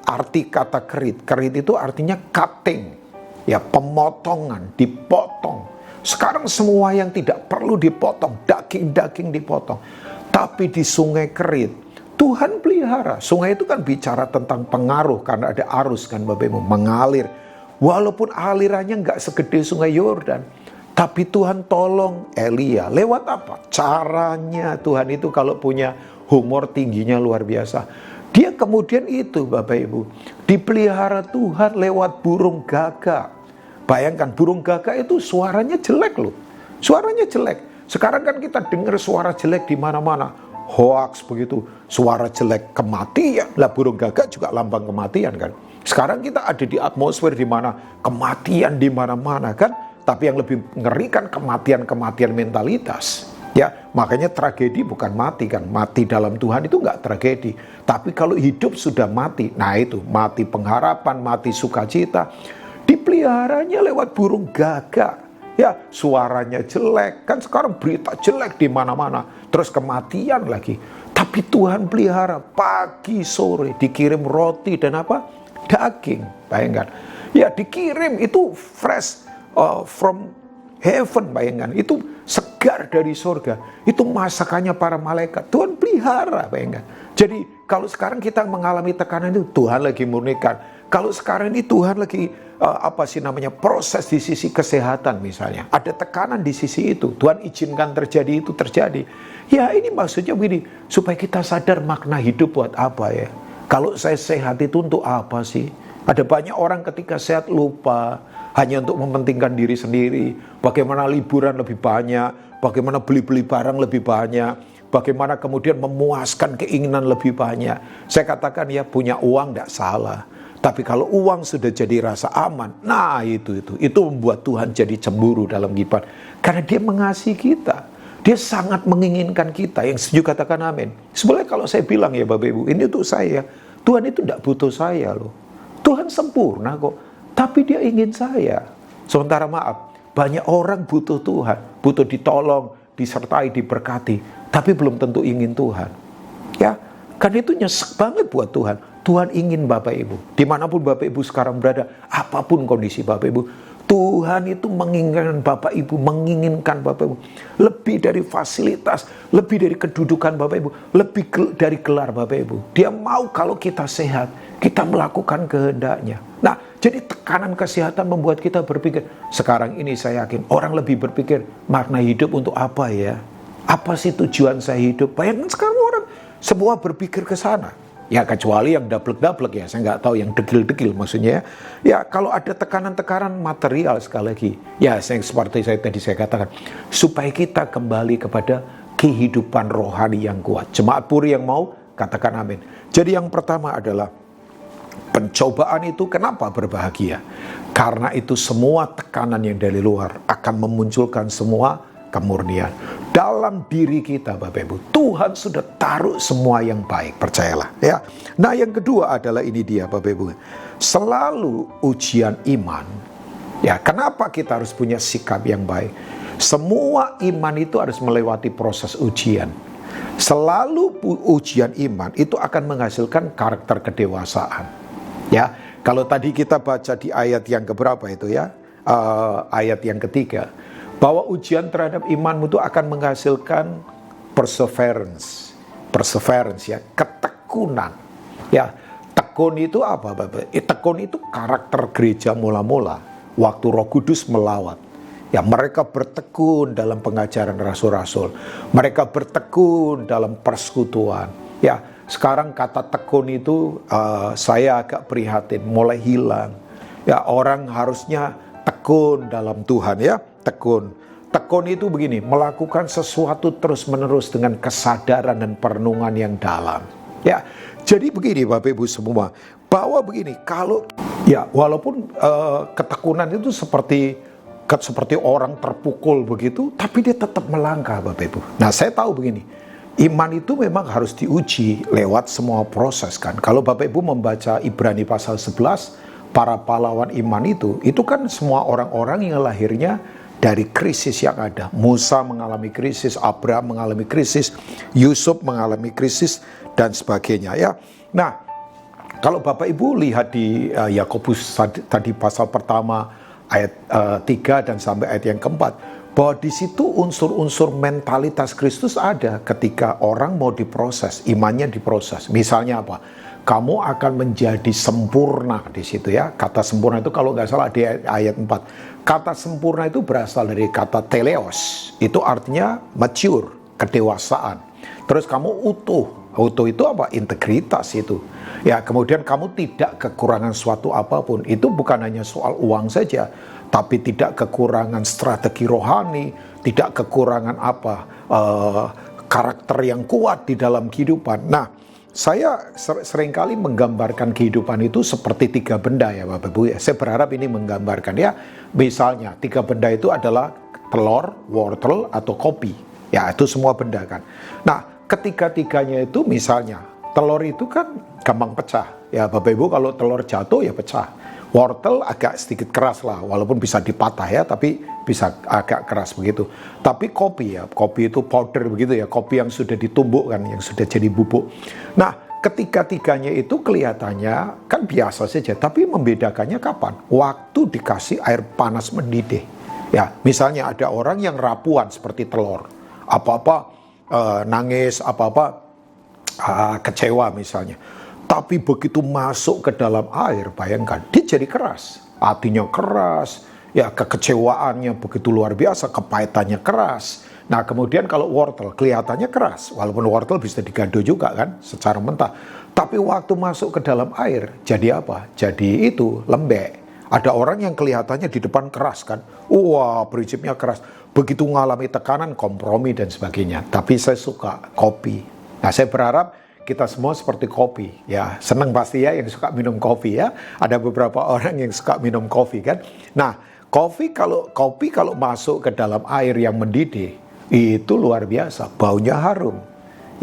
arti kata kerit, kerit itu artinya cutting, ya pemotongan, dipotong. Sekarang semua yang tidak perlu dipotong, daging-daging dipotong. Tapi di Sungai Kerit, Tuhan pelihara. Sungai itu kan bicara tentang pengaruh, karena ada arus kan Bapak Ibu, mengalir. Walaupun alirannya nggak segede Sungai Yordan, tapi Tuhan tolong Elia. Lewat apa? Caranya Tuhan itu kalau punya humor tingginya luar biasa. Dia kemudian itu Bapak Ibu, dipelihara Tuhan lewat burung gagak. Bayangkan burung gagak itu suaranya jelek loh. Suaranya jelek. Sekarang kan kita dengar suara jelek di mana-mana. Hoax begitu. Suara jelek kematian. Lah burung gagak juga lambang kematian kan. Sekarang kita ada di atmosfer di mana kematian di mana-mana kan. Tapi yang lebih ngeri kan kematian-kematian mentalitas. Ya, makanya tragedi bukan mati kan. Mati dalam Tuhan itu enggak tragedi. Tapi kalau hidup sudah mati, nah itu mati pengharapan, mati sukacita. Dipeliharanya lewat burung gagak. Ya, suaranya jelek. Kan sekarang berita jelek di mana-mana. Terus kematian lagi. Tapi Tuhan pelihara pagi sore dikirim roti dan apa? Daging. Bayangkan. Ya, dikirim itu fresh from heaven, bayangkan. Itu segar dari surga. Itu masakannya para malaikat. Tuhan pelihara, bayangkan. Jadi kalau sekarang kita mengalami tekanan itu, Tuhan lagi murnikan. Kalau sekarang ini Tuhan lagi proses di sisi kesehatan misalnya. Ada tekanan di sisi itu. Tuhan izinkan terjadi itu terjadi. Ya ini maksudnya begini, supaya kita sadar makna hidup buat apa ya. Kalau saya sehat itu untuk apa sih? Ada banyak orang ketika sehat lupa. Hanya untuk mementingkan diri sendiri. Bagaimana liburan lebih banyak. Bagaimana beli-beli barang lebih banyak. Bagaimana kemudian memuaskan keinginan lebih banyak. Saya katakan ya punya uang tidak salah. Tapi kalau uang sudah jadi rasa aman, nah itu membuat Tuhan jadi cemburu dalam kehidupan. Karena dia mengasihi kita. Dia sangat menginginkan kita. Yang setuju katakan amin. Sebenarnya kalau saya bilang ya Bapak Ibu, ini untuk saya. Tuhan itu tidak butuh saya loh. Tuhan sempurna kok. Tapi dia ingin saya. Sementara maaf, banyak orang butuh Tuhan. Butuh ditolong, disertai, diberkati. Tapi belum tentu ingin Tuhan. Ya, karena itu nyesek banget buat Tuhan. Tuhan ingin Bapak Ibu. Dimanapun Bapak Ibu sekarang berada, apapun kondisi Bapak Ibu, Tuhan itu menginginkan Bapak Ibu, lebih dari fasilitas, lebih dari kedudukan Bapak Ibu, lebih dari gelar Bapak Ibu. Dia mau kalau kita sehat, kita melakukan kehendaknya. Nah, jadi tekanan kesehatan membuat kita berpikir, sekarang ini saya yakin orang lebih berpikir, makna hidup untuk apa ya? Apa sih tujuan saya hidup? Bayangkan sekarang orang semua berpikir ke sana. Ya kecuali yang dablek-dablek ya, saya nggak tahu yang degil-degil maksudnya. Ya kalau ada tekanan-tekanan material sekali lagi, ya seperti tadi saya katakan, supaya kita kembali kepada kehidupan rohani yang kuat. Jemaat Puri yang mau katakan amin. Jadi yang pertama adalah pencobaan itu kenapa berbahagia? Karena itu semua tekanan yang dari luar akan memunculkan semua kemurnian. Dalam diri kita Bapak Ibu, Tuhan sudah taruh semua yang baik, percayalah ya. Nah yang kedua adalah ini dia Bapak Ibu. Selalu ujian iman. Ya, kenapa kita harus punya sikap yang baik? Semua iman itu harus melewati proses ujian. Selalu ujian iman itu akan menghasilkan karakter kedewasaan. Ya, kalau tadi kita baca di ayat yang keberapa itu ya? Ayat yang ketiga. Bahwa ujian terhadap imanmu itu akan menghasilkan perseverance ya, ketekunan. Ya, tekun itu apa Bapak? Tekun itu karakter gereja mula-mula waktu Roh Kudus melawat. Ya, mereka bertekun dalam pengajaran rasul-rasul. Mereka bertekun dalam persekutuan. Ya, sekarang kata tekun itu saya agak prihatin, mulai hilang. Ya, orang harusnya tekun dalam Tuhan ya, tekun. Tekun itu begini, melakukan sesuatu terus-menerus dengan kesadaran dan perenungan yang dalam. Ya, jadi begini Bapak Ibu semua, bahwa begini, kalau ya walaupun ketekunan itu seperti orang terpukul begitu, tapi dia tetap melangkah Bapak Ibu. Nah, saya tahu begini, iman itu memang harus diuji lewat semua proses kan. Kalau Bapak Ibu membaca Ibrani pasal 11, para pahlawan iman itu kan semua orang-orang yang lahirnya dari krisis yang ada. Musa mengalami krisis, Abraham mengalami krisis, Yusuf mengalami krisis, dan sebagainya ya. Nah, kalau Bapak Ibu lihat di Yakobus tadi pasal pertama ayat 3 dan sampai ayat yang keempat, bahwa di situ unsur-unsur mentalitas Kristus ada ketika orang mau diproses, imannya diproses. Misalnya apa? Kamu akan menjadi sempurna di situ ya. Kata sempurna itu kalau nggak salah di ayat 4. Kata sempurna itu berasal dari kata teleos. Itu artinya mature, kedewasaan. Terus kamu utuh. Utuh itu apa? Integritas itu. Ya, kemudian kamu tidak kekurangan suatu apapun. Itu bukan hanya soal uang saja, tapi tidak kekurangan strategi rohani, tidak kekurangan karakter yang kuat di dalam kehidupan. Nah, saya seringkali menggambarkan kehidupan itu seperti 3 benda ya Bapak Ibu ya. Saya berharap ini menggambarkan ya. Misalnya 3 benda itu adalah telur, wortel, atau kopi. Ya, itu semua benda kan. Nah, ketiga-tiganya itu misalnya telur itu kan gampang pecah. Ya Bapak Ibu, kalau telur jatuh ya pecah. Wortel agak sedikit keras lah, walaupun bisa dipatah ya, tapi bisa agak keras begitu. Tapi kopi ya, kopi itu powder begitu ya, kopi yang sudah ditumbuk kan, yang sudah jadi bubuk. Nah, ketiga-tiganya itu kelihatannya kan biasa saja, tapi membedakannya kapan? Waktu dikasih air panas mendidih. Ya, misalnya ada orang yang rapuan seperti telur, apa-apa nangis, apa-apa kecewa misalnya. Tapi begitu masuk ke dalam air, bayangkan, dia jadi keras. Hatinya keras, ya kekecewaannya begitu luar biasa, kepahitannya keras. Nah, kemudian kalau wortel, kelihatannya keras. Walaupun wortel bisa digado juga kan, secara mentah. Tapi waktu masuk ke dalam air, jadi apa? Jadi itu lembek. Ada orang yang kelihatannya di depan keras kan. Wah, prinsipnya keras. Begitu mengalami tekanan, kompromi dan sebagainya. Tapi saya suka kopi. Nah, saya berharap kita semua seperti kopi ya, senang pasti ya yang suka minum kopi ya. Ada beberapa orang yang suka minum kopi kan. Nah, kopi kalau masuk ke dalam air yang mendidih itu luar biasa, baunya harum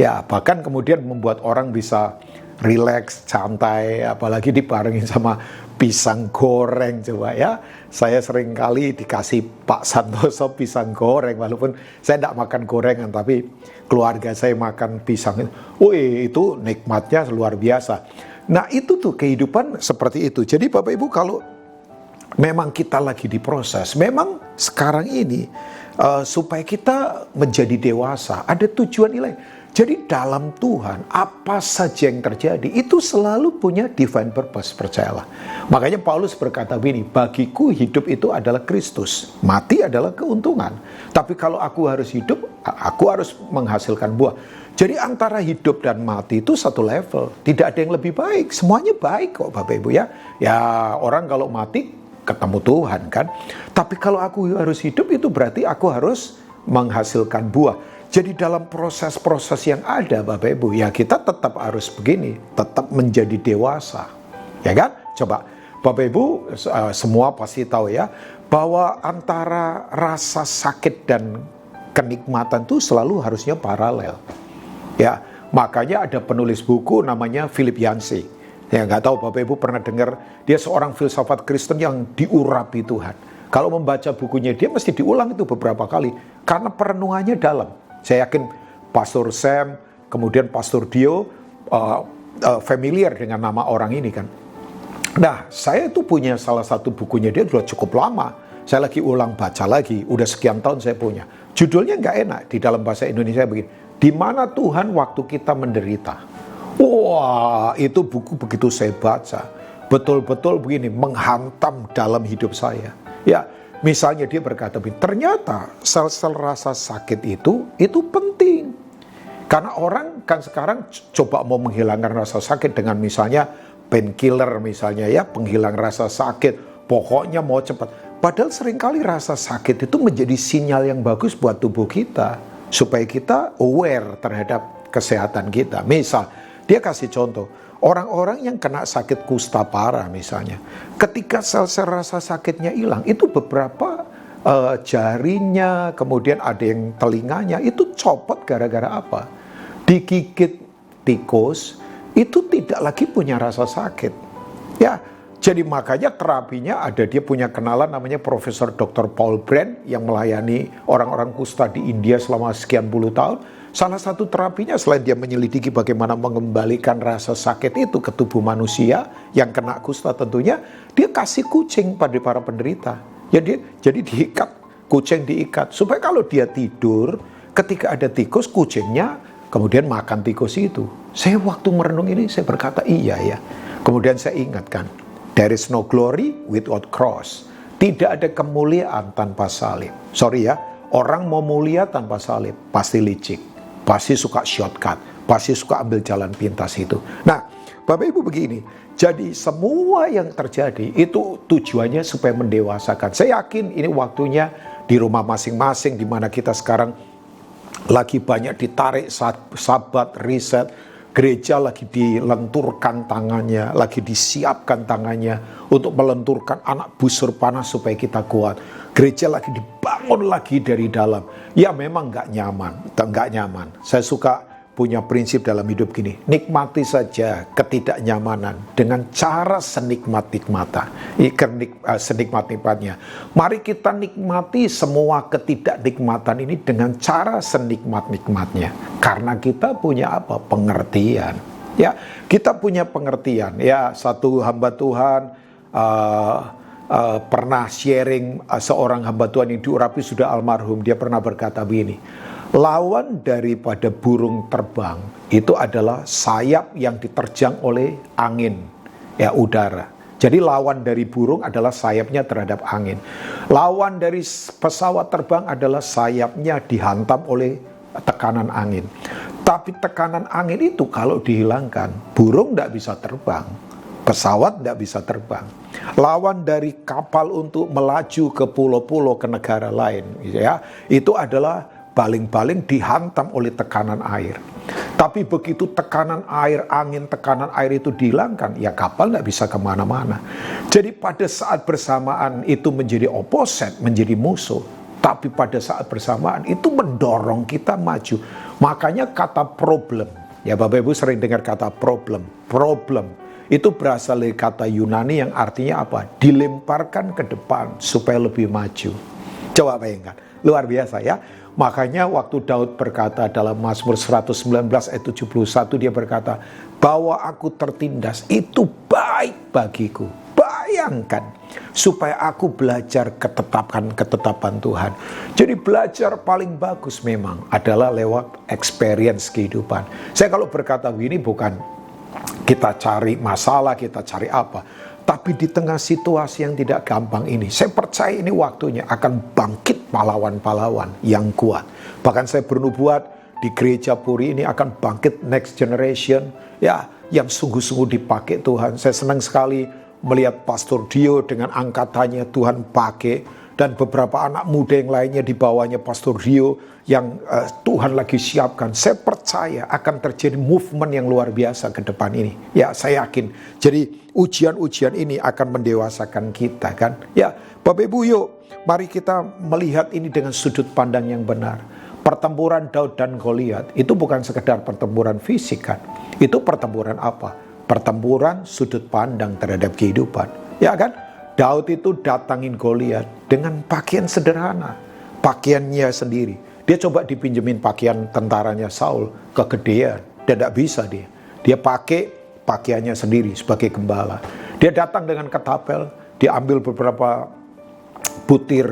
ya, bahkan kemudian membuat orang bisa rileks, santai, apalagi dibarengin sama pisang goreng coba ya. Saya sering kali dikasih Pak Santoso pisang goreng, walaupun saya tidak makan gorengan, tapi keluarga saya makan pisang. Itu nikmatnya luar biasa. Nah, itu tuh kehidupan seperti itu. Jadi Bapak Ibu, kalau memang kita lagi diproses, memang sekarang ini supaya kita menjadi dewasa, ada tujuan ilahi. Jadi dalam Tuhan, apa saja yang terjadi, itu selalu punya divine purpose, percayalah. Makanya Paulus berkata begini, bagiku hidup itu adalah Kristus, mati adalah keuntungan. Tapi kalau aku harus hidup, aku harus menghasilkan buah. Jadi antara hidup dan mati itu satu level, tidak ada yang lebih baik, semuanya baik kok Bapak Ibu ya. Ya orang kalau mati ketemu Tuhan kan. Tapi kalau aku harus hidup, itu berarti aku harus menghasilkan buah. Jadi dalam proses-proses yang ada Bapak Ibu, ya kita tetap harus begini, tetap menjadi dewasa. Ya kan? Coba Bapak Ibu semua pasti tahu ya, bahwa antara rasa sakit dan kenikmatan itu selalu harusnya paralel. Ya, makanya ada penulis buku namanya Philip Yancey. Ya, nggak tahu Bapak Ibu pernah dengar, dia seorang filsafat Kristen yang diurapi Tuhan. Kalau membaca bukunya dia mesti diulang itu beberapa kali, karena perenungannya dalam. Saya yakin Pastor Sam, kemudian Pastor Dio familiar dengan nama orang ini kan. Nah, saya itu punya salah satu bukunya dia sudah cukup lama. Saya lagi ulang baca lagi, udah sekian tahun saya punya. Judulnya nggak enak, di dalam bahasa Indonesia begini, di mana Tuhan waktu kita menderita. Wah, itu buku begitu saya baca, betul-betul begini, menghantam dalam hidup saya. Ya, misalnya dia berkata, ternyata sel-sel rasa sakit itu penting. Karena orang kan sekarang coba mau menghilangkan rasa sakit dengan misalnya painkiller misalnya ya, penghilang rasa sakit, pokoknya mau cepat. Padahal seringkali rasa sakit itu menjadi sinyal yang bagus buat tubuh kita, supaya kita aware terhadap kesehatan kita. Misal, dia kasih contoh, orang-orang yang kena sakit kusta parah misalnya, ketika sel-sel rasa sakitnya hilang, itu beberapa jarinya, kemudian ada yang telinganya, itu copot gara-gara apa? Digigit tikus, itu tidak lagi punya rasa sakit. Ya, jadi makanya terapinya ada, dia punya kenalan namanya Profesor Dr. Paul Brand yang melayani orang-orang kusta di India selama sekian puluh tahun. Salah satu terapinya selain dia menyelidiki bagaimana mengembalikan rasa sakit itu ke tubuh manusia yang kena kusta tentunya, dia kasih kucing pada para penderita. Jadi diikat, kucing diikat. Supaya kalau dia tidur, ketika ada tikus, kucingnya kemudian makan tikus itu. Saya waktu merenung ini, saya berkata iya ya. Kemudian saya ingatkan, there is no glory without cross. Tidak ada kemuliaan tanpa salib. Sorry ya, orang mau mulia tanpa salib pasti licik, pasti suka shortcut, pasti suka ambil jalan pintas itu. Nah, Bapak Ibu begini, jadi semua yang terjadi itu tujuannya supaya mendewasakan. Saya yakin ini waktunya di rumah masing-masing, di mana kita sekarang lagi banyak ditarik sabat, riset, gereja lagi dilenturkan tangannya, lagi disiapkan tangannya untuk melenturkan anak busur panah supaya kita kuat. Gereja lagi dibangun lagi dari dalam. Ya memang nggak nyaman. Saya suka punya prinsip dalam hidup gini, nikmati saja ketidaknyamanan dengan cara senikmat-nikmatnya. Mari kita nikmati semua ketidaknikmatan ini dengan cara senikmat-nikmatnya. Karena kita punya apa? Pengertian. Ya, kita punya pengertian. Ya, satu hamba Tuhan pernah sharing, seorang hamba Tuhan yang diurapi sudah almarhum, dia pernah berkata begini, lawan daripada burung terbang itu adalah sayap yang diterjang oleh angin, ya udara. Jadi lawan dari burung adalah sayapnya terhadap angin. Lawan dari pesawat terbang adalah sayapnya dihantam oleh tekanan angin. Tapi tekanan angin itu kalau dihilangkan, burung tidak bisa terbang, pesawat tidak bisa terbang. Lawan dari kapal untuk melaju ke pulau-pulau, ke negara lain, ya, itu adalah baling-baling dihantam oleh tekanan air. Tapi begitu tekanan air, angin tekanan air itu dihilangkan, ya kapal nggak bisa kemana-mana. Jadi pada saat bersamaan itu menjadi opposite, menjadi musuh. Tapi pada saat bersamaan itu mendorong kita maju. Makanya kata problem, ya Bapak Ibu sering dengar kata problem. Problem itu berasal dari kata Yunani yang artinya apa? Dilemparkan ke depan supaya lebih maju. Coba bayangkan, luar biasa ya. Makanya waktu Daud berkata dalam Mazmur 119 ayat 71, dia berkata, bahwa aku tertindas itu baik bagiku. Bayangkan, supaya aku belajar ketetapan Tuhan. Jadi belajar paling bagus memang adalah lewat experience kehidupan. Saya kalau berkata begini bukan kita cari masalah, kita cari apa. Tapi di tengah situasi yang tidak gampang ini, saya percaya ini waktunya akan bangkit pahlawan-pahlawan yang kuat. Bahkan saya bernubuat di gereja Puri ini akan bangkit next generation, ya, yang sungguh-sungguh dipakai Tuhan. Saya senang sekali melihat Pastor Dio dengan angkatannya Tuhan pakai, dan beberapa anak muda yang lainnya di bawahnya Pastor Dio yang Tuhan lagi siapkan. Saya percaya akan terjadi movement yang luar biasa ke depan ini. Ya, saya yakin. Jadi ujian-ujian ini akan mendewasakan kita kan. Ya, Bapak Ibu yuk, mari kita melihat ini dengan sudut pandang yang benar. Pertempuran Daud dan Goliat itu bukan sekedar pertempuran fisik kan. Itu pertempuran apa? Pertempuran sudut pandang terhadap kehidupan. Ya kan? Daud itu datangin Goliat dengan pakaian sederhana, pakaiannya sendiri. Dia coba dipinjemin pakaian tentaranya Saul, kegedean, dan tidak bisa dia. Dia pakai pakaiannya sendiri sebagai gembala. Dia datang dengan ketapel, dia ambil beberapa butir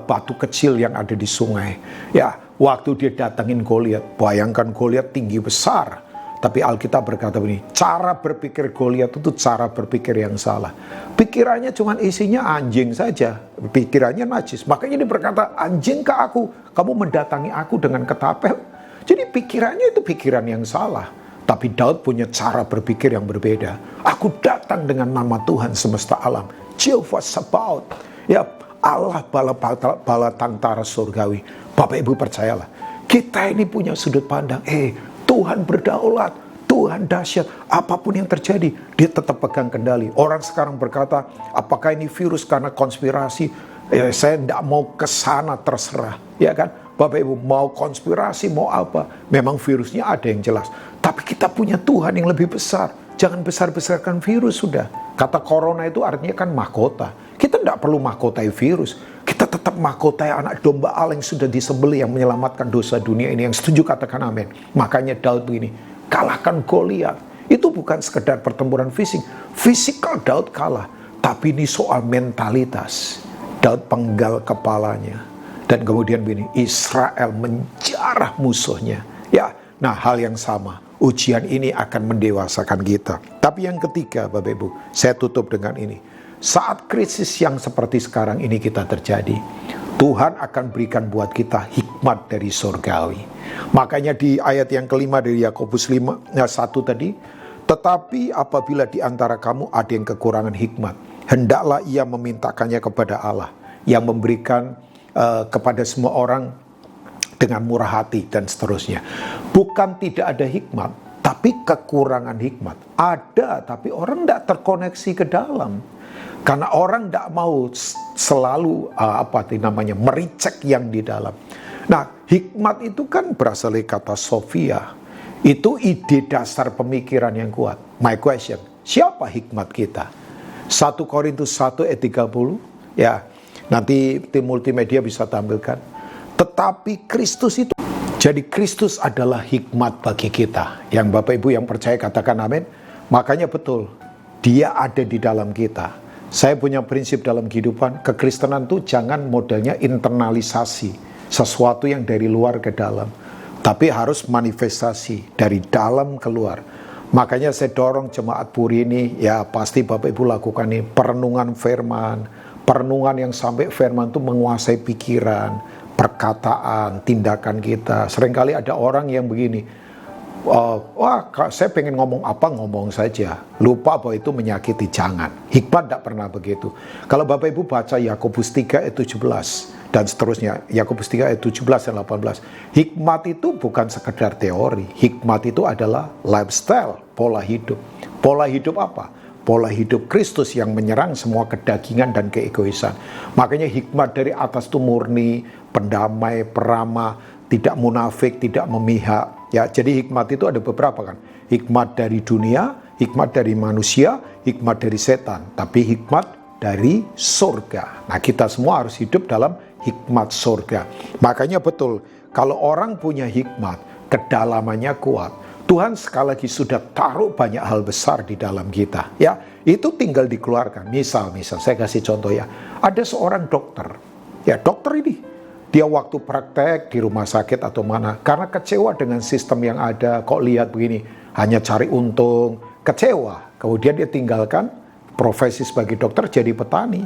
batu kecil yang ada di sungai. Ya, waktu dia datangin Goliat, bayangkan Goliat tinggi besar. Tapi Alkitab berkata begini, cara berpikir Goliat itu cara berpikir yang salah. Pikirannya cuma isinya anjing saja, pikirannya najis. Makanya dia berkata, anjing ke aku, kamu mendatangi aku dengan ketapel. Jadi pikirannya itu pikiran yang salah. Tapi Daud punya cara berpikir yang berbeda. Aku datang dengan nama Tuhan semesta alam, Jehovah Sabaoth. Ya, Allah bala tentara surgawi. Bapak Ibu percayalah, kita ini punya sudut pandang, Tuhan berdaulat, Tuhan dahsyat, apapun yang terjadi, dia tetap pegang kendali. Orang sekarang berkata, apakah ini virus karena konspirasi? Saya tidak mau ke sana, terserah. Ya kan? Bapak Ibu mau konspirasi, mau apa? Memang virusnya ada yang jelas. Tapi kita punya Tuhan yang lebih besar. Jangan besar-besarkan virus sudah. Kata corona itu artinya kan mahkota. Kita tidak perlu mahkotai virus. Kita tetap mahkotai anak domba Allah yang sudah disembelih, yang menyelamatkan dosa dunia ini. Yang setuju katakan amin. Makanya Daud begini, kalahkan Goliat. Itu bukan sekedar pertempuran fisik. Fisikal Daud kalah. Tapi ini soal mentalitas. Daud penggal kepalanya. Dan kemudian begini, Israel menjarah musuhnya. Ya, nah hal yang sama. Ujian ini akan mendewasakan kita. Tapi yang ketiga, Bapak Ibu, saya tutup dengan ini. Saat krisis yang seperti sekarang ini kita terjadi, Tuhan akan berikan buat kita hikmat dari surgawi. Makanya di ayat yang kelima dari Yakobus 1 tadi, tetapi apabila di antara kamu ada yang kekurangan hikmat, hendaklah ia memintakannya kepada Allah, yang memberikan kepada semua orang dengan murah hati dan seterusnya. Bukan tidak ada hikmat, tapi kekurangan hikmat. Ada, tapi orang tidak terkoneksi ke dalam. Karena orang tidak mau selalu mericek yang di dalam. Nah, hikmat itu kan berasal dari kata Sophia. Itu ide dasar pemikiran yang kuat. My question, siapa hikmat kita? 1 Korintus 1 ayat 30. Ya, nanti tim multimedia bisa tampilkan. Tetapi Kristus itu, jadi Kristus adalah hikmat bagi kita. Yang Bapak Ibu yang percaya katakan amin. Makanya betul, dia ada di dalam kita. Saya punya prinsip dalam kehidupan, kekristenan itu jangan modelnya internalisasi. Sesuatu yang dari luar ke dalam. Tapi harus manifestasi dari dalam keluar. Makanya saya dorong jemaat Puri ini, ya pasti Bapak Ibu lakukan ini, perenungan firman. Perenungan yang sampai firman itu menguasai pikiran, perkataan, tindakan kita. Seringkali ada orang yang begini, saya pengen ngomong apa, ngomong saja. Lupa bahwa itu menyakiti, jangan. Hikmat tidak pernah begitu. Kalau Bapak Ibu baca Yakobus 3 ayat 17 dan seterusnya, Yakobus 3 ayat 17 dan 18. Hikmat itu bukan sekedar teori. Hikmat itu adalah lifestyle, pola hidup. Pola hidup apa? Pola hidup Kristus yang menyerang semua kedagingan dan keegoisan. Makanya hikmat dari atas itu murni, pendamai, peramah, tidak munafik, tidak memihak. Ya, jadi hikmat itu ada beberapa kan. Hikmat dari dunia, hikmat dari manusia, hikmat dari setan. Tapi hikmat dari surga. Nah, kita semua harus hidup dalam hikmat surga. Makanya betul, kalau orang punya hikmat, kedalamannya kuat. Tuhan sekali lagi sudah taruh banyak hal besar di dalam kita. Ya, itu tinggal dikeluarkan. Misal saya kasih contoh ya. Ada seorang dokter. Ya, dokter ini dia waktu praktek di rumah sakit atau mana, karena kecewa dengan sistem yang ada, kok lihat begini, hanya cari untung, kecewa. Kemudian dia tinggalkan profesi sebagai dokter, jadi petani.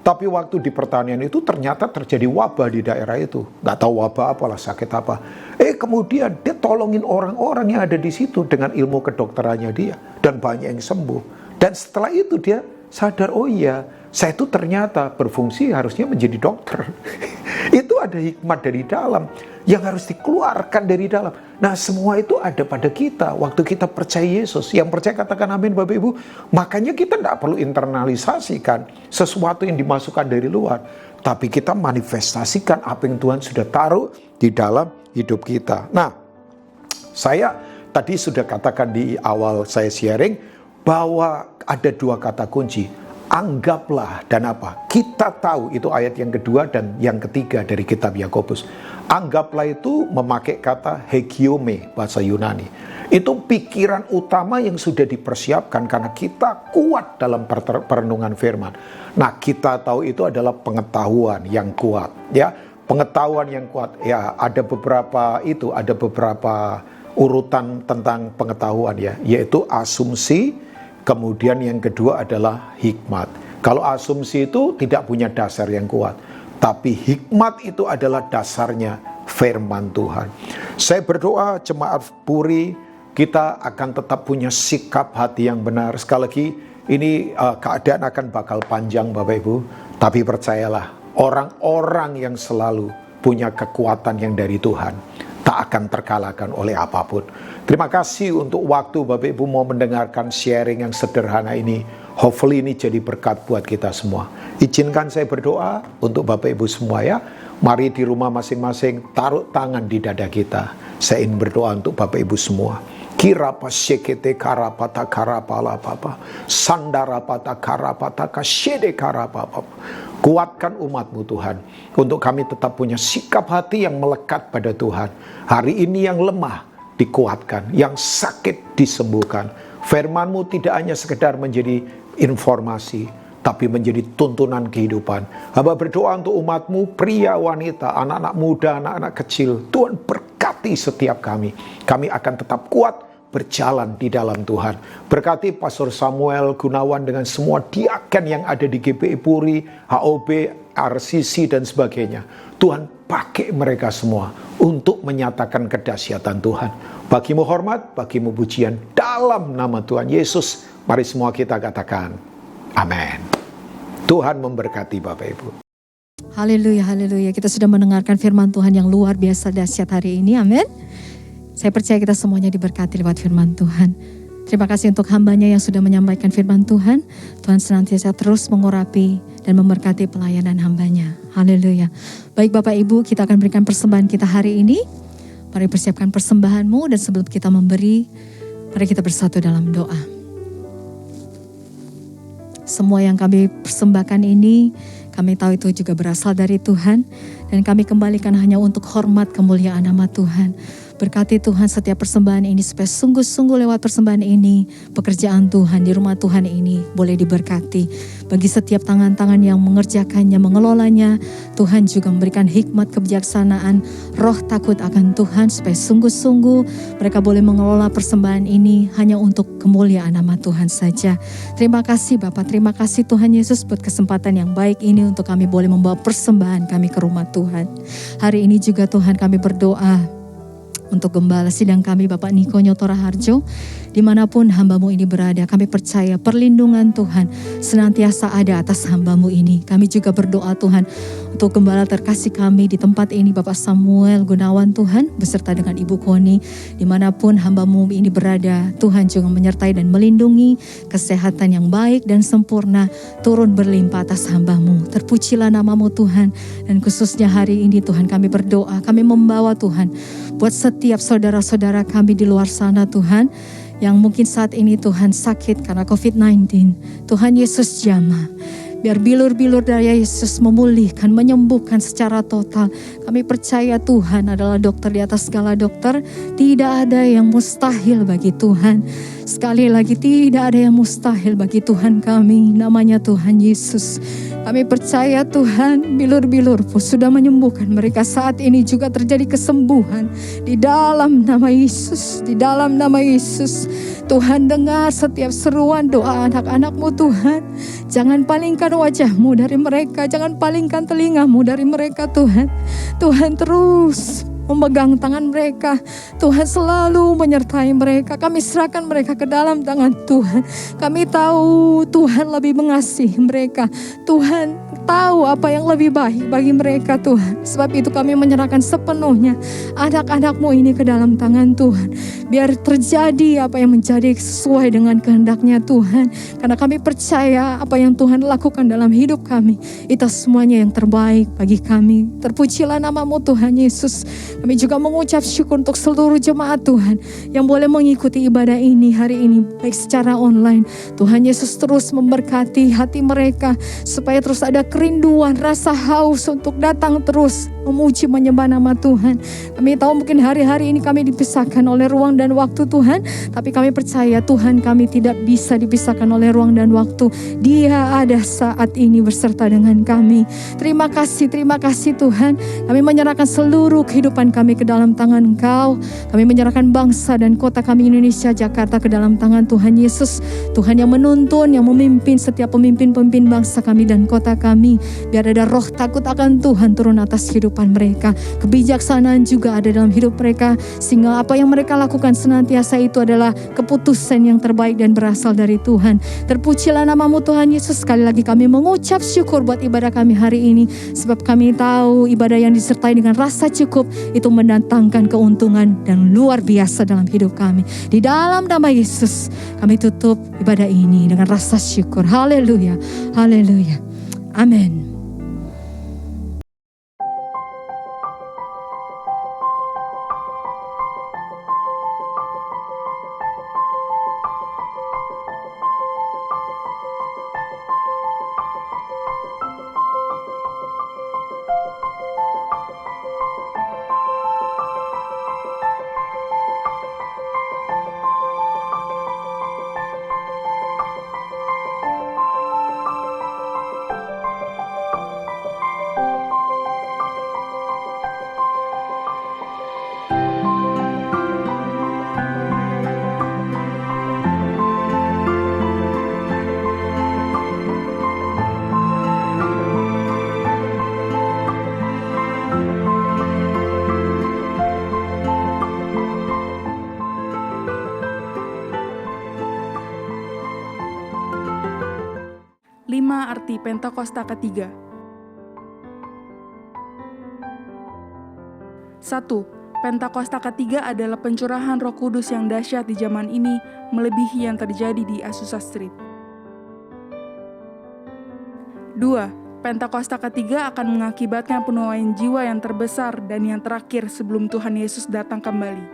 Tapi waktu di pertanian itu ternyata terjadi wabah di daerah itu. Nggak tahu wabah apalah, sakit apa. Kemudian dia tolongin orang-orang yang ada di situ dengan ilmu kedokterannya dia. Dan banyak yang sembuh. Dan setelah itu dia sadar, oh iya, saya itu ternyata berfungsi harusnya menjadi dokter. Itu ada hikmat dari dalam yang harus dikeluarkan dari dalam. Nah, semua itu ada pada kita waktu kita percaya Yesus. Yang percaya katakan amin Bapak Ibu. Makanya kita tidak perlu internalisasikan sesuatu yang dimasukkan dari luar. Tapi kita manifestasikan apa yang Tuhan sudah taruh di dalam hidup kita. Nah, saya tadi sudah katakan di awal saya sharing bahwa ada dua kata kunci. Anggaplah dan apa? Kita tahu itu ayat yang kedua dan yang ketiga dari kitab Yakobus. Anggaplah itu memakai kata hegiome bahasa Yunani. Itu pikiran utama yang sudah dipersiapkan karena kita kuat dalam perenungan firman. Nah, kita tahu itu adalah pengetahuan yang kuat, ya. Pengetahuan yang kuat. Ya, ada beberapa urutan tentang pengetahuan ya, yaitu asumsi, kemudian yang kedua adalah hikmat. Kalau asumsi itu tidak punya dasar yang kuat, tapi hikmat itu adalah dasarnya firman Tuhan. Saya berdoa jemaat Puri, kita akan tetap punya sikap hati yang benar. Sekali lagi, ini keadaan akan bakal panjang Bapak Ibu, tapi percayalah, orang-orang yang selalu punya kekuatan yang dari Tuhan tak akan terkalahkan oleh apapun. Terima kasih untuk waktu Bapak Ibu mau mendengarkan sharing yang sederhana ini. Hopefully ini jadi berkat buat kita semua. Izinkan saya berdoa untuk Bapak Ibu semua ya. Mari di rumah masing-masing taruh tangan di dada kita. Saya ingin berdoa untuk Bapak Ibu semua. Kirapa sekete karapata karapala papa, sandarapata karapata kasyede karapapa. Kuatkan umat-Mu Tuhan, untuk kami tetap punya sikap hati yang melekat pada Tuhan. Hari ini yang lemah dikuatkan, yang sakit disembuhkan. Firman-Mu tidak hanya sekedar menjadi informasi, tapi menjadi tuntunan kehidupan. Hamba berdoa untuk umat-Mu, pria, wanita, anak-anak muda, anak-anak kecil. Tuhan berkati setiap kami. Kami akan tetap kuat berjalan di dalam Tuhan. Berkati Pastor Samuel Gunawan dengan semua diaken yang ada di GPI Puri, HOB, RCC dan sebagainya. Tuhan pakai mereka semua untuk menyatakan kedahsyatan Tuhan. Bagimu hormat, bagimu pujian dalam nama Tuhan Yesus. Mari semua kita katakan amin. Tuhan memberkati Bapak Ibu. Haleluya, haleluya. Kita sudah mendengarkan firman Tuhan yang luar biasa dahsyat hari ini. Amin. Saya percaya kita semuanya diberkati lewat firman Tuhan. Terima kasih untuk hambanya yang sudah menyampaikan firman Tuhan. Tuhan senantiasa terus mengurapi dan memberkati pelayanan hambanya. Haleluya. Baik Bapak Ibu, kita akan berikan persembahan kita hari ini. Mari persiapkan persembahanmu, dan sebelum kita memberi, mari kita bersatu dalam doa. Semua yang kami persembahkan ini, kami tahu itu juga berasal dari Tuhan, dan kami kembalikan hanya untuk hormat kemuliaan nama Tuhan. Berkati Tuhan setiap persembahan ini, supaya sungguh-sungguh lewat persembahan ini, pekerjaan Tuhan di rumah Tuhan ini boleh diberkati. Bagi setiap tangan-tangan yang mengerjakannya, mengelolanya, Tuhan juga memberikan hikmat, kebijaksanaan, roh takut akan Tuhan, supaya sungguh-sungguh mereka boleh mengelola persembahan ini hanya untuk kemuliaan nama Tuhan saja. Terima kasih Bapak, terima kasih Tuhan Yesus buat kesempatan yang baik ini untuk kami boleh membawa persembahan kami ke rumah Tuhan. Hari ini juga Tuhan kami berdoa untuk gembala sidang kami Bapak Niko Nyotora Harjo, dimanapun hamba-Mu ini berada, kami percaya perlindungan Tuhan senantiasa ada atas hamba-Mu ini. Kami juga berdoa Tuhan untuk gembala terkasih kami di tempat ini Bapak Samuel Gunawan Tuhan, beserta dengan Ibu Koni, dimanapun hamba-Mu ini berada, Tuhan juga menyertai dan melindungi kesehatan yang baik dan sempurna turun berlimpah atas hamba-Mu. Terpujilah nama-Mu Tuhan, dan khususnya hari ini Tuhan kami berdoa, kami membawa Tuhan buat setiap saudara-saudara kami di luar sana Tuhan, yang mungkin saat ini Tuhan sakit karena COVID-19. Tuhan Yesus jamah. Biar bilur-bilur dari Yesus memulihkan, menyembuhkan secara total. Kami percaya Tuhan adalah dokter di atas segala dokter. Tidak ada yang mustahil bagi Tuhan. Sekali lagi, tidak ada yang mustahil bagi Tuhan kami. Namanya Tuhan Yesus. Kami percaya Tuhan, bilur-bilur pun sudah menyembuhkan mereka. Saat ini juga terjadi kesembuhan di dalam nama Yesus. Di dalam nama Yesus. Tuhan, dengar setiap seruan doa anak-anak-Mu Tuhan. Jangan palingkan wajah-Mu dari mereka. Jangan palingkan telinga-Mu dari mereka Tuhan. Tuhan terus memegang tangan mereka. Tuhan selalu menyertai mereka. Kami serahkan mereka ke dalam tangan Tuhan. Kami tahu Tuhan lebih mengasihi mereka. Tuhan tahu apa yang lebih baik bagi mereka Tuhan. Sebab itu kami menyerahkan sepenuhnya anak-anak-Mu ini ke dalam tangan Tuhan. Biar terjadi apa yang menjadi sesuai dengan kehendak-Nya Tuhan. Karena kami percaya apa yang Tuhan lakukan dalam hidup kami, itu semuanya yang terbaik bagi kami. Terpujilah nama-Mu Tuhan Yesus. Kami juga mengucap syukur untuk seluruh jemaat Tuhan yang boleh mengikuti ibadah ini hari ini, baik secara online. Tuhan Yesus terus memberkati hati mereka, supaya terus ada kerinduan, rasa haus untuk datang terus memuji menyembah nama Tuhan. Kami tahu mungkin hari-hari ini kami dipisahkan oleh ruang dan waktu Tuhan, tapi kami percaya Tuhan kami tidak bisa dipisahkan oleh ruang dan waktu. Dia ada saat ini beserta dengan kami. Terima kasih Tuhan. Kami menyerahkan seluruh kehidupan menyerahkan kami ke dalam tangan Engkau. Kami menyerahkan bangsa dan kota kami Indonesia, Jakarta ke dalam tangan Tuhan Yesus. Tuhan yang menuntun, yang memimpin setiap pemimpin-pemimpin bangsa kami dan kota kami. Biar ada roh takut akan Tuhan turun atas kehidupan mereka. Kebijaksanaan juga ada dalam hidup mereka. Sehingga apa yang mereka lakukan senantiasa itu adalah keputusan yang terbaik dan berasal dari Tuhan. Terpujilah nama-Mu Tuhan Yesus. Sekali lagi kami mengucap syukur buat ibadah kami hari ini. Sebab kami tahu ibadah yang disertai dengan rasa cukup itu mendatangkan keuntungan dan luar biasa dalam hidup kami. Di dalam nama Yesus kami tutup ibadah ini dengan rasa syukur. Haleluya, haleluya, amin. Arti Pentakosta ketiga. 1. Pentakosta ketiga adalah pencurahan Roh Kudus yang dahsyat di zaman ini, melebihi yang terjadi di Azusa Street. 2. Pentakosta ketiga akan mengakibatkan penuaian jiwa yang terbesar dan yang terakhir sebelum Tuhan Yesus datang kembali.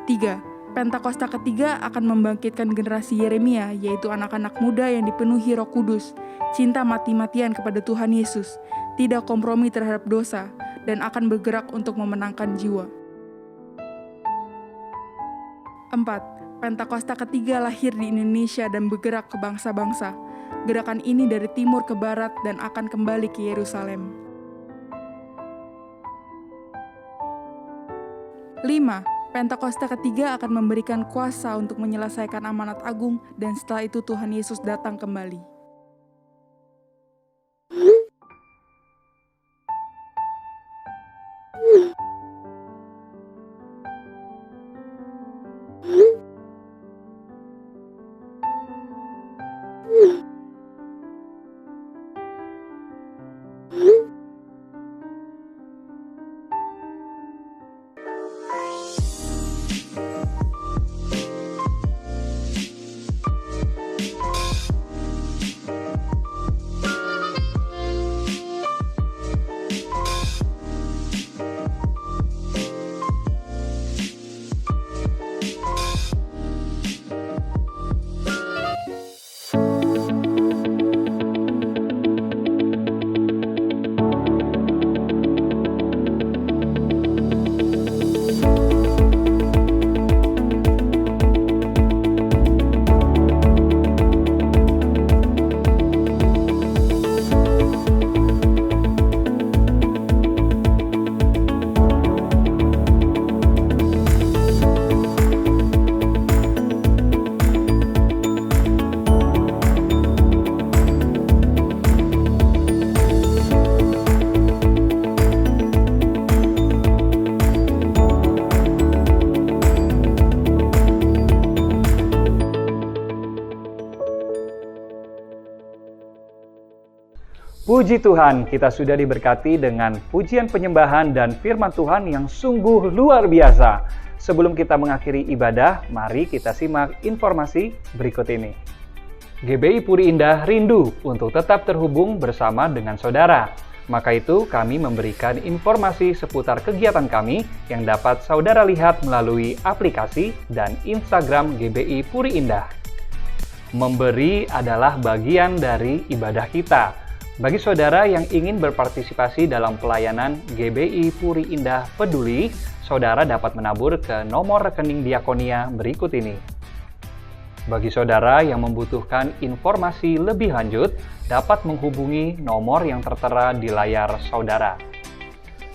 3. Pentakosta ketiga akan membangkitkan generasi Yeremia, yaitu anak-anak muda yang dipenuhi Roh Kudus, cinta mati-matian kepada Tuhan Yesus, tidak kompromi terhadap dosa, dan akan bergerak untuk memenangkan jiwa. 4. Pentakosta ketiga lahir di Indonesia dan bergerak ke bangsa-bangsa. Gerakan ini dari timur ke barat dan akan kembali ke Yerusalem. 5. Pentakosta ketiga akan memberikan kuasa untuk menyelesaikan amanat agung dan setelah itu Tuhan Yesus datang kembali. Puji Tuhan, kita sudah diberkati dengan pujian penyembahan dan firman Tuhan yang sungguh luar biasa. Sebelum kita mengakhiri ibadah, mari kita simak informasi berikut ini. GBI Puri Indah rindu untuk tetap terhubung bersama dengan saudara. Maka itu kami memberikan informasi seputar kegiatan kami yang dapat saudara lihat melalui aplikasi dan Instagram GBI Puri Indah. Memberi adalah bagian dari ibadah kita. Bagi saudara yang ingin berpartisipasi dalam pelayanan GBI Puri Indah Peduli, saudara dapat menabur ke nomor rekening diakonia berikut ini. Bagi saudara yang membutuhkan informasi lebih lanjut, dapat menghubungi nomor yang tertera di layar saudara.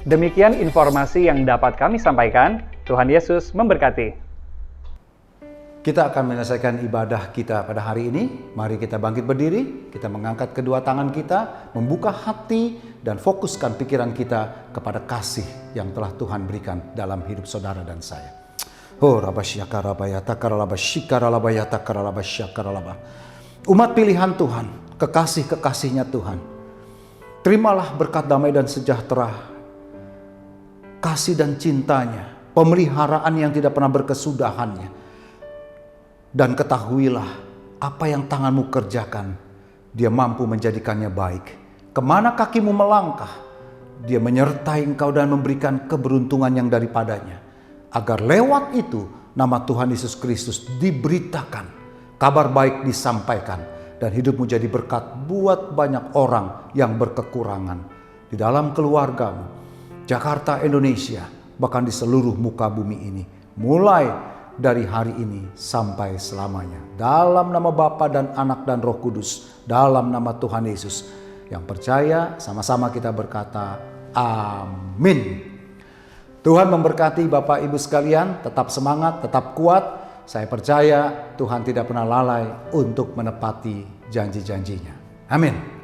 Demikian informasi yang dapat kami sampaikan. Tuhan Yesus memberkati. Kita akan menyelesaikan ibadah kita pada hari ini. Mari kita bangkit berdiri, kita mengangkat kedua tangan kita, membuka hati dan fokuskan pikiran kita kepada kasih yang telah Tuhan berikan dalam hidup saudara dan saya. Umat pilihan Tuhan, kekasih-kekasihnya Tuhan, terimalah berkat damai dan sejahtera, kasih dan cintanya, pemeliharaan yang tidak pernah berkesudahannya. Dan ketahuilah apa yang tanganmu kerjakan, Dia mampu menjadikannya baik. Kemana kakimu melangkah, Dia menyertai engkau dan memberikan keberuntungan yang daripadanya. Agar lewat itu nama Tuhan Yesus Kristus diberitakan, kabar baik disampaikan, dan hidupmu jadi berkat buat banyak orang yang berkekurangan. Di dalam keluargamu, Jakarta, Indonesia, bahkan di seluruh muka bumi ini. Mulai dari hari ini sampai selamanya. Dalam nama Bapa dan Anak dan Roh Kudus. Dalam nama Tuhan Yesus. Yang percaya sama-sama kita berkata amin. Tuhan memberkati Bapak Ibu sekalian. Tetap semangat, tetap kuat. Saya percaya Tuhan tidak pernah lalai untuk menepati janji-janjinya. Amin.